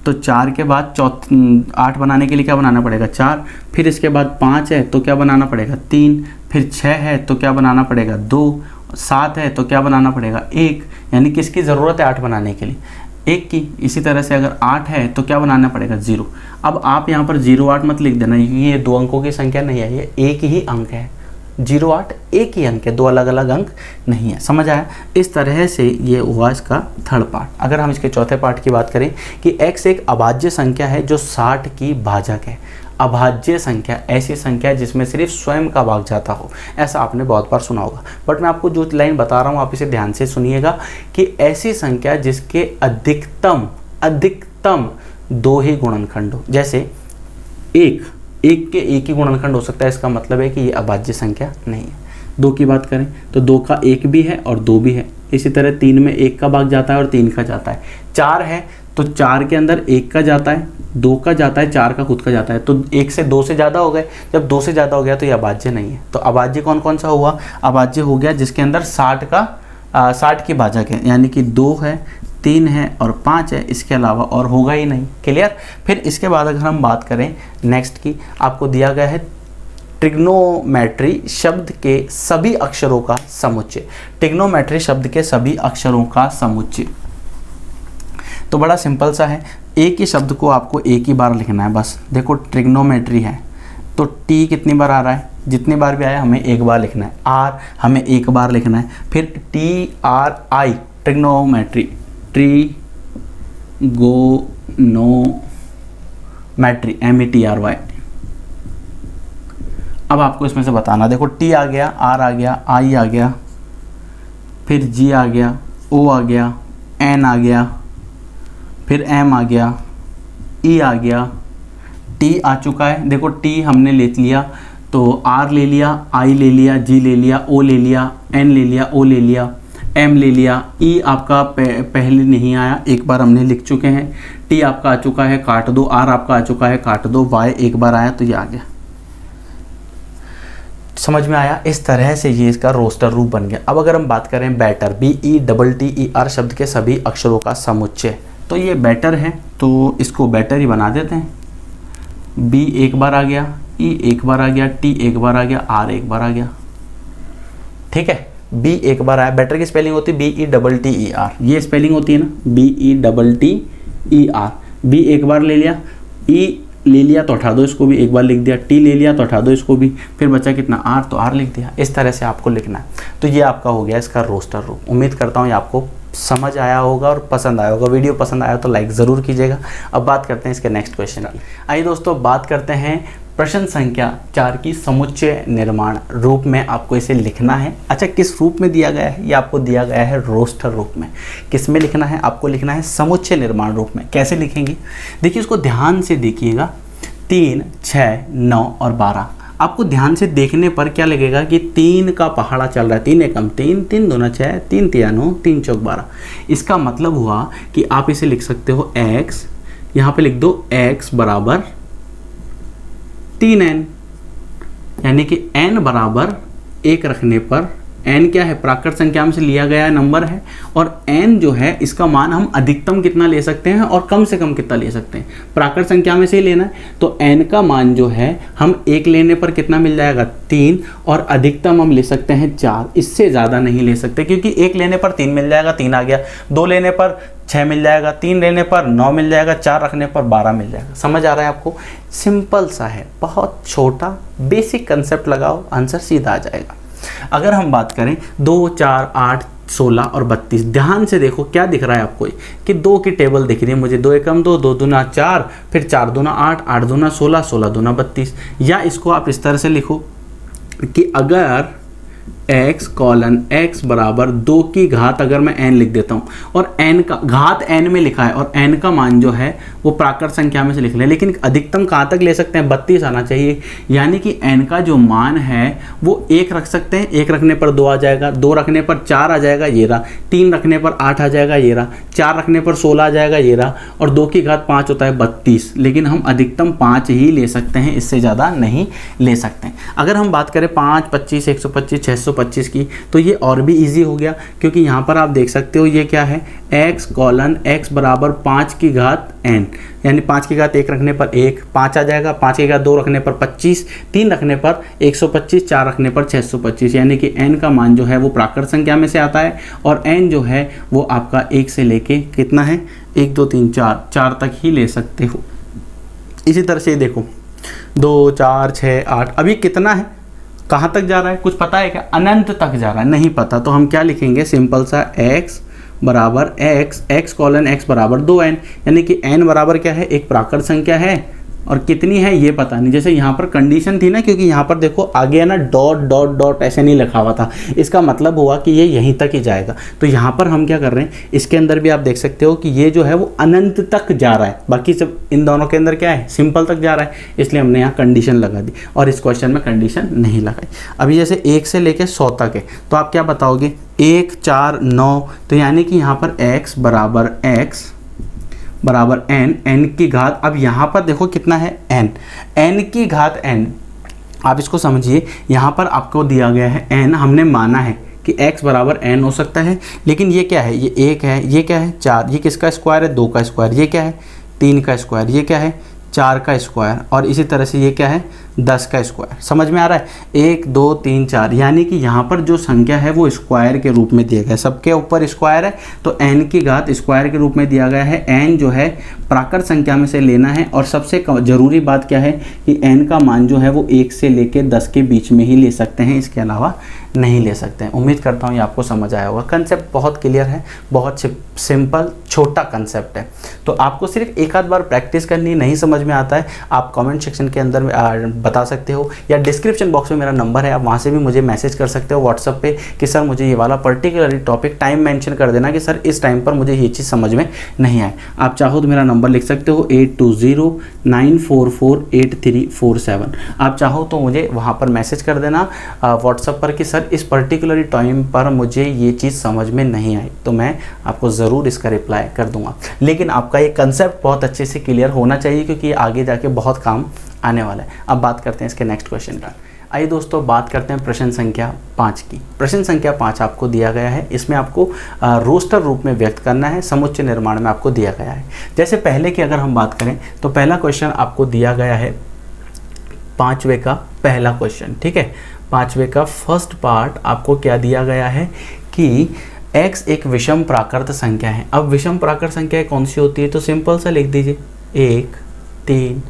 तो 4 के बाद 8 बनाने के लिए क्या बनाना पड़ेगा 4, फिर इसके बाद 5 है तो क्या बनाना पड़ेगा 3, फिर 6 है तो क्या बनाना पड़ेगा 2, 7 है तो क्या बनाना पड़ेगा 1, यानी किसकी ज़रूरत है 8 बनाने के लिए 1 की। इसी तरह से अगर 8 है तो क्या बनाना पड़ेगा 0। अब आप यहाँ पर 0 8 मत लिख देना, ये 2 अंकों की संख्या नहीं है, ये एक ही अंक है। 0 8 एक ही अंक है, 2 अलग अलग अंक नहीं है। समझ आया? इस तरह से ये हुआ इसका थर्ड पार्ट। अगर हम इसके चौथे पार्ट की बात करें कि x एक अभाज्य संख्या है जो 60 की भाजक है। अभाज्य संख्या ऐसी संख्या है जिसमें सिर्फ स्वयं का भाग जाता हो, ऐसा आपने बहुत बार सुना होगा। बट मैं आपको जो लाइन बता रहा हूँ आप इसे ध्यान से सुनिएगा कि ऐसी संख्या जिसके अधिकतम 2 ही गुणनखंड हो। जैसे एक के एक ही गुणनखंड हो सकता है, इसका मतलब है कि ये अभाज्य संख्या नहीं है। 2 की बात करें तो 2 का 1 भी है और 2 भी है। इसी तरह 3 में 1 का भाग जाता है और 3 का जाता है। 4 है तो 4 के अंदर 1 का जाता है, 2 का जाता है, 4 का खुद का जाता है। तो 1 से 2 से ज़्यादा हो गए। जब 2 से ज़्यादा हो गया तो ये अभाज्य नहीं है। तो अभाज्य कौन कौन सा हुआ? अभाज्य हो गया जिसके अंदर 60 की भाजक है, यानी कि 2 है, 3 है और 5 है, इसके अलावा और होगा ही नहीं। क्लियर? फिर इसके बाद अगर हम बात करें नेक्स्ट की, आपको दिया गया है ट्रिग्नोमेट्री शब्द के सभी अक्षरों का समुच्चय। ट्रिग्नोमेट्री शब्द के सभी अक्षरों का समुच्चय तो बड़ा सिंपल सा है, एक ही शब्द को आपको एक ही बार लिखना है बस। देखो ट्रिग्नोमेट्री है तो टी कितनी बार आ रहा है? जितनी बार भी आया हमें एक बार लिखना है। आर हमें एक बार लिखना है। फिर TRI ट्रिग्नोमेट्री, ट्रिगोनोमेट्री METRY। अब आपको इसमें से बताना, देखो T आ गया, R आ गया, I आ गया, फिर G आ गया, O आ गया, N आ गया, फिर M आ गया, E आ गया, T आ चुका है। देखो T हमने ले लिया तो R ले लिया, I ले लिया, G ले लिया, O ले लिया, N ले लिया, O ले लिया, M ले लिया। E आपका पहले नहीं आया, एक बार हमने लिख चुके हैं। T आपका आ चुका है, काट दो। R आपका आ चुका है, काट दो। Y एक बार आया तो ये आ गया। समझ में आया? इस तरह से ये इसका रोस्टर रूप बन गया। अब अगर हम बात करें बैटर, BETTER शब्द के सभी अक्षरों का समुच्चय, तो ये बैटर है तो इसको बैटर ही बना देते हैं। B एक बार आ गया, E एक बार आ गया, T एक बार आ गया, R एक बार आ गया। ठीक है, B एक बार आया। बैटर की स्पेलिंग होती है BETTER, ये स्पेलिंग होती है ना BETTER। B एक बार ले लिया, E ले लिया तो हटा दो, इसको भी एक बार लिख दिया। T ले लिया तो हटा दो, इसको भी। फिर बचा कितना R, तो R लिख दिया। इस तरह से आपको लिखना है। तो ये आपका हो गया इसका रोस्टर रूप। उम्मीद करता हूँ ये आपको समझ आया होगा और पसंद आया होगा। वीडियो पसंद आया तो लाइक ज़रूर कीजिएगा। अब बात करते हैं इसके नेक्स्ट क्वेश्चन की। आइए दोस्तों बात करते हैं प्रश्न संख्या 4 की समुच्चय निर्माण रूप में आपको इसे लिखना है। अच्छा, किस रूप में दिया गया है? ये आपको दिया गया है रोस्टर रूप में। किस में लिखना है? आपको लिखना है समुच्चय निर्माण रूप में। कैसे लिखेंगे? देखिए, इसको ध्यान से देखिएगा। 3, 6, 9 और 12। आपको ध्यान से देखने पर क्या लगेगा कि 3 का पहाड़ा चल रहा है। 3 एकम 3, 3 दूना 6, 3 तिया 9, 3 चौक 12। इसका मतलब हुआ कि आप इसे लिख सकते हो x, यहाँ पे लिख दो x बराबर 3n, यानी कि n बराबर 1 रखने पर n क्या है? प्राकृत संख्या में से लिया गया नंबर है, और n जो है इसका मान हम अधिकतम कितना ले सकते हैं और कम से कम कितना ले सकते हैं? प्राकृत संख्या में से ही लेना है। तो n का मान जो है हम 1 लेने पर कितना मिल जाएगा? 3, और अधिकतम हम ले सकते हैं 4। इससे ज़्यादा नहीं ले सकते, क्योंकि 1 लेने पर 3 मिल जाएगा, 3 आ गया। 2 लेने पर 6 मिल जाएगा, 3 लेने पर 9 मिल जाएगा, 4 रखने पर 12 मिल जाएगा। समझ आ रहा है आपको? सिंपल सा है, बहुत छोटा बेसिक कंसेप्ट लगाओ, आंसर सीधा आ जाएगा। अगर हम बात करें 2, 4, 8, 16 और 32, ध्यान से देखो क्या दिख रहा है आपको कि 2 की टेबल दिख रही है मुझे। 2 एकम 2, 2 दूना 4, फिर 4 दूना 8, 8 दूना 16, 16 दूना 32। या इसको आप इस तरह से लिखो कि अगर x कॉलन x बराबर 2 की घात, अगर मैं n लिख देता हूँ और n का घात n में लिखा है और n का मान जो है वो प्राकृत संख्या में से लिख लें, लेकिन अधिकतम कहाँ तक ले सकते हैं? 32 आना चाहिए। यानी कि n का जो मान है वो 1 रख सकते हैं। 1 रखने पर 2 आ जाएगा, 2 रखने पर 4 आ जाएगा, ये रहा। 3 रखने पर 8 आ जाएगा, ये रहा। 4 रखने पर 16 आ जाएगा, ये रहा। और 2 की घात 5 होता है 32, लेकिन हम अधिकतम 5 ही ले सकते हैं, इससे ज़्यादा नहीं ले सकते हैं। अगर हम बात करें 5, 25, 125, 625, 125 की। तो ये और भी इजी हो गया, क्योंकि यहाँ पर आप देख सकते हो ये क्या है, x कॉलन x बराबर 5 की घात n, यानी 5 की घात 1 रखने पर 1, 5 आ जाएगा, 5 की घात 2 रखने पर 25, 3 रखने पर 125, 4 रखने पर 625, यानी कि n का मान जो है वो प्राकृत संख्या में से आता है, और n जो है वो आपका 1 से लेके कितना है, 1 2 3 4 तक ही ले सकते हो। इसी तरह से देखो 2 4 6 8, अभी कितना है, कहाँ तक जा रहा है, कुछ पता है क्या, अनंत तक जा रहा है, नहीं पता, तो हम क्या लिखेंगे, सिंपल सा x बराबर x कॉलन x बराबर 2n, यानी कि n बराबर क्या है, एक प्राकृत संख्या है, और कितनी है ये पता नहीं। जैसे यहाँ पर कंडीशन थी ना, क्योंकि यहाँ पर देखो आगे है ना डॉट डॉट डॉट ऐसे नहीं लिखा हुआ था, इसका मतलब हुआ कि ये यहीं तक ही जाएगा। तो यहाँ पर हम क्या कर रहे हैं, इसके अंदर भी आप देख सकते हो कि ये जो है वो अनंत तक जा रहा है, बाकी सब इन दोनों के अंदर क्या है, सिंपल तक जा रहा है, इसलिए हमने यहाँ कंडीशन लगा दी, और इस क्वेश्चन में कंडीशन नहीं लगाई। अभी जैसे 1 से लेकर 100 तक है, तो आप क्या बताओगे, 1 4 9, तो यानी कि यहाँ पर x बराबर n की घात, अब यहाँ पर देखो कितना है n की घात n, आप इसको समझिए, यहाँ पर आपको दिया गया है n, हमने माना है कि x बराबर n हो सकता है, लेकिन ये क्या है, ये 1 है, ये क्या है 4, ये किसका स्क्वायर है, 2 का स्क्वायर, ये क्या है 3 का स्क्वायर, ये क्या है 4 का स्क्वायर, और इसी तरह से ये क्या है 10 का स्क्वायर। समझ में आ रहा है, 1 2 3 4, यानी कि यहाँ पर जो संख्या है वो स्क्वायर के रूप में दिया गया है, सबके ऊपर स्क्वायर है, तो n की घात स्क्वायर के रूप में दिया गया है। n जो है प्राकृत संख्या में से लेना है, और सबसे ज़रूरी बात क्या है कि n का मान जो है वो 1 से लेके 10 के बीच में ही ले सकते हैं, इसके अलावा नहीं ले सकते हैं। उम्मीद करता हूँ ये आपको समझ आया होगा। कंसेप्ट बहुत क्लियर है, बहुत सिंपल छोटा कंसेप्ट है, तो आपको सिर्फ एक आध बार प्रैक्टिस करनी, नहीं समझ में आता है आप कमेंट सेक्शन के अंदर बता सकते हो, या डिस्क्रिप्शन बॉक्स में मेरा नंबर है, आप वहाँ से भी मुझे मैसेज कर सकते हो व्हाट्सअप पे कि सर मुझे ये वाला पर्टिकुलरली टॉपिक, टाइम मेंशन कर देना कि सर इस टाइम पर मुझे ये चीज़ समझ में नहीं आए। आप चाहो तो मेरा नंबर लिख सकते हो 8209448347, आप चाहो तो मुझे वहाँ पर मैसेज कर देना व्हाट्सअप पर कि सर इस पर्टिकुलर टाइम पर मुझे ये चीज़ समझ में नहीं आई, तो मैं आपको ज़रूर इसका रिप्लाई कर दूंगा। लेकिन आपका ये कंसेप्ट बहुत अच्छे से क्लियर होना चाहिए, क्योंकि ये आगे जाके बहुत काम आने वाला है। अब बात करते हैं इसके नेक्स्ट क्वेश्चन का। आइए दोस्तों बात करते हैं प्रश्न संख्या 5 की। प्रश्न संख्या 5 आपको दिया गया है, इसमें आपको रोस्टर रूप में व्यक्त करना है, समुच्चय निर्माण में आपको दिया गया है। जैसे पहले की अगर हम बात करें तो पहला क्वेश्चन आपको दिया गया है 5वें का पहला क्वेश्चन, ठीक है। 5वें का फर्स्ट पार्ट आपको क्या दिया गया है कि x एक विषम प्राकृत संख्या है। अब विषम प्राकृत संख्या कौन सी होती है, तो सिंपल सा लिख दीजिए 1 3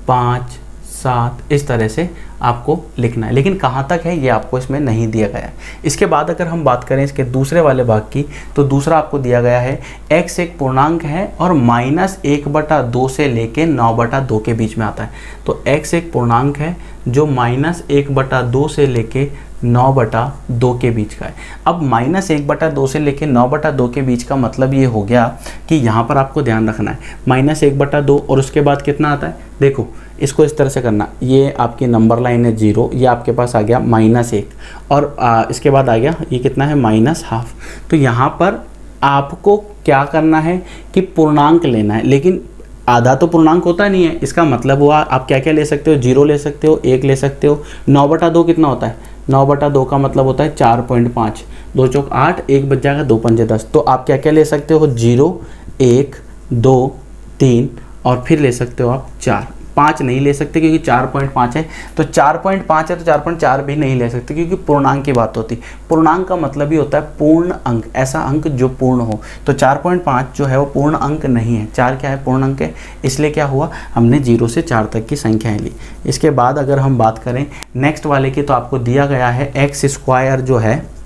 5 7, इस तरह से आपको लिखना है, लेकिन कहाँ तक है ये आपको इसमें नहीं दिया गया है। इसके बाद अगर हम बात करें इसके दूसरे वाले भाग की, तो दूसरा आपको दिया गया है x एक पूर्णांक है और -1/2 से लेके 9/2 के बीच में आता है। तो x एक पूर्णांक है जो -1/2 से लेके 9/2 के बीच का है। अब -1/2 से लेके 9/2 के बीच का मतलब ये हो गया कि यहाँ पर आपको ध्यान रखना है -1/2, और उसके बाद कितना आता है, देखो इसको इस तरह से करना, ये आपकी नंबर लाइन है 0, ये आपके पास आ गया -1, और इसके बाद आ गया ये कितना है -12। तो यहाँ पर आपको क्या करना है कि पूर्णांक लेना है, लेकिन आधा तो पूर्णांक होता नहीं है, इसका मतलब हुआ आप क्या क्या ले सकते हो, 0 ले सकते हो, 1 ले सकते हो। 9/2 कितना होता है, 9/2 का मतलब होता है 4.5, 2 चौक 8, 1 बच जाएगा, 2 पंजे 10। तो आप क्या क्या ले सकते हो, 0 1 2 3, और फिर ले सकते हो आप 4। 5 नहीं ले सकते क्योंकि 4.5 है, तो 4.5 है तो 4.4 भी नहीं ले सकते, क्योंकि पूर्णांक की बात होती है। पूर्णांक का मतलब ही होता है पूर्ण अंक, ऐसा अंक जो पूर्ण हो। तो 4.5 जो है वो पूर्ण अंक नहीं है, 4 क्या है, पूर्ण अंक है, इसलिए क्या हुआ, हमने 0 से 4 तक की संख्याएं ली। इसके बाद अगर हम बात करें नेक्स्ट वाले की, तो आपको दिया गया है x² जो है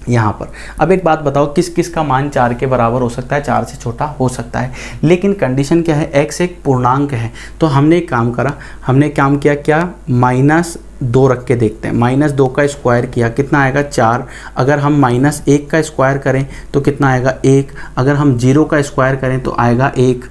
यहाँ पर। अब एक बात बताओ, किस किस का मान 4 के बराबर हो सकता है, 4 से छोटा हो सकता है, लेकिन कंडीशन क्या है, x एक पूर्णांक है। तो हमने एक काम करा, हमने काम किया क्या, -2 रख के देखते हैं। -2 का स्क्वायर किया, कितना आएगा 4। अगर हम -1 का स्क्वायर करें तो कितना आएगा 1। अगर हम 0 का स्क्वायर करें तो आएगा 1,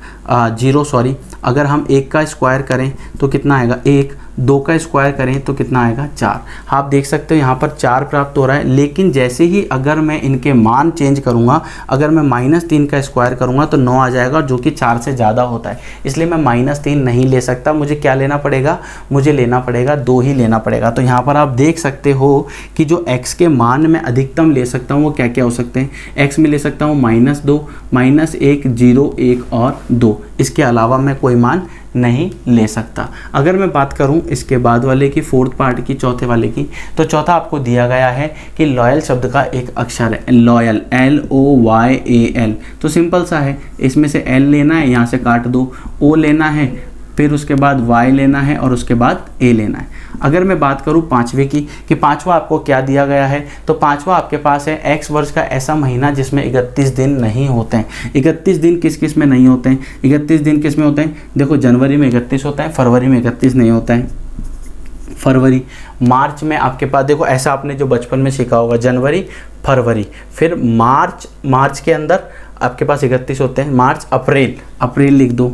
0 सॉरी। अगर हम 1 का स्क्वायर करें तो कितना आएगा 1, 2 का स्क्वायर करें तो कितना आएगा 4। आप देख सकते हो यहाँ पर 4 प्राप्त हो रहा है, लेकिन जैसे ही अगर मैं इनके मान चेंज करूँगा, अगर मैं -3 का स्क्वायर करूँगा तो 9 आ जाएगा, जो कि 4 से ज़्यादा होता है। इसलिए मैं -3 नहीं ले सकता, मुझे क्या लेना पड़ेगा, मुझे लेना पड़ेगा 2 ही लेना पड़ेगा। तो यहाँ पर आप देख सकते हो कि जो x के मान मैं अधिकतम ले सकता हूँ वो क्या क्या हो सकते हैं। x में ले सकता हूँ -2, -1, 0, 1 और 2। इसके अलावा मैं कोई मान नहीं ले सकता। अगर मैं बात करूं इसके बाद वाले की, फोर्थ पार्ट की, चौथे वाले की, तो चौथा आपको दिया गया है कि लॉयल शब्द का एक अक्षर है लॉयल, LOYAL। तो सिंपल सा है, इसमें से L लेना है, यहाँ से काट दो, O लेना है, फिर उसके बाद Y लेना है और उसके बाद A लेना है। अगर मैं बात करूं पांचवे की कि पांचवा आपको क्या दिया गया है, तो पांचवा आपके पास है x वर्ष का ऐसा महीना जिसमें 31 दिन नहीं होते हैं। 31 दिन किस किस में नहीं होते हैं, 31 दिन किस में होते हैं, देखो जनवरी में 31 होता है, फरवरी में 31 नहीं होता है। फरवरी, मार्च में आपके पास देखो, ऐसा आपने जो बचपन में सीखा होगा, जनवरी, फरवरी, फिर मार्च के अंदर आपके पास 31 होते हैं। मार्च, अप्रैल लिख दो,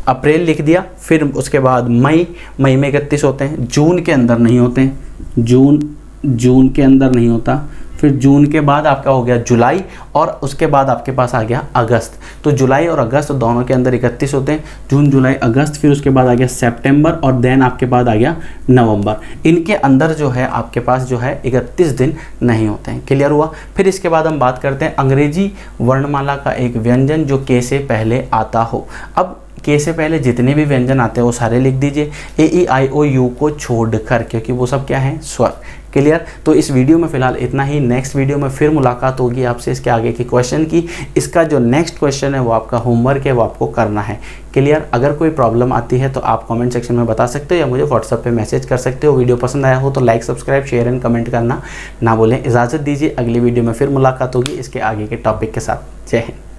अप्रैल लिख दिया। फिर उसके बाद मई में 31 होते हैं। जून के अंदर नहीं होते हैं, जून के अंदर नहीं होता। फिर जून के बाद आपका हो गया जुलाई, और उसके बाद आपके पास आ गया अगस्त। तो जुलाई और अगस्त दोनों के अंदर 31 होते हैं, जून, जुलाई, अगस्त। फिर उसके बाद आ गया सितंबर, और देन आपके बाद आ गया नवंबर। इनके अंदर जो है आपके पास जो है 31 दिन नहीं होते हैं। क्लियर हुआ। फिर इसके बाद हम बात करते हैं अंग्रेजी वर्णमाला का एक व्यंजन जो के से पहले आता हो। अब के से पहले जितने भी व्यंजन आते हैं वो सारे लिख दीजिए, A-E-I-O-U को छोड़कर, क्योंकि वो सब क्या है, स्वर। क्लियर। तो इस वीडियो में फिलहाल इतना ही। नेक्स्ट वीडियो में फिर मुलाकात होगी आपसे इसके आगे के क्वेश्चन की। इसका जो नेक्स्ट क्वेश्चन है वो आपका होमवर्क है, वो आपको करना है। क्लियर। अगर कोई प्रॉब्लम आती है तो आप कमेंट सेक्शन में बता सकते हो या मुझे व्हाट्सएप पे मैसेज कर सकते हो। वीडियो पसंद आया हो तो like, subscribe, share and comment करना ना भूलें। इजाज़त दीजिए, अगली वीडियो में फिर मुलाकात होगी इसके आगे के टॉपिक के साथ। जय हिंद।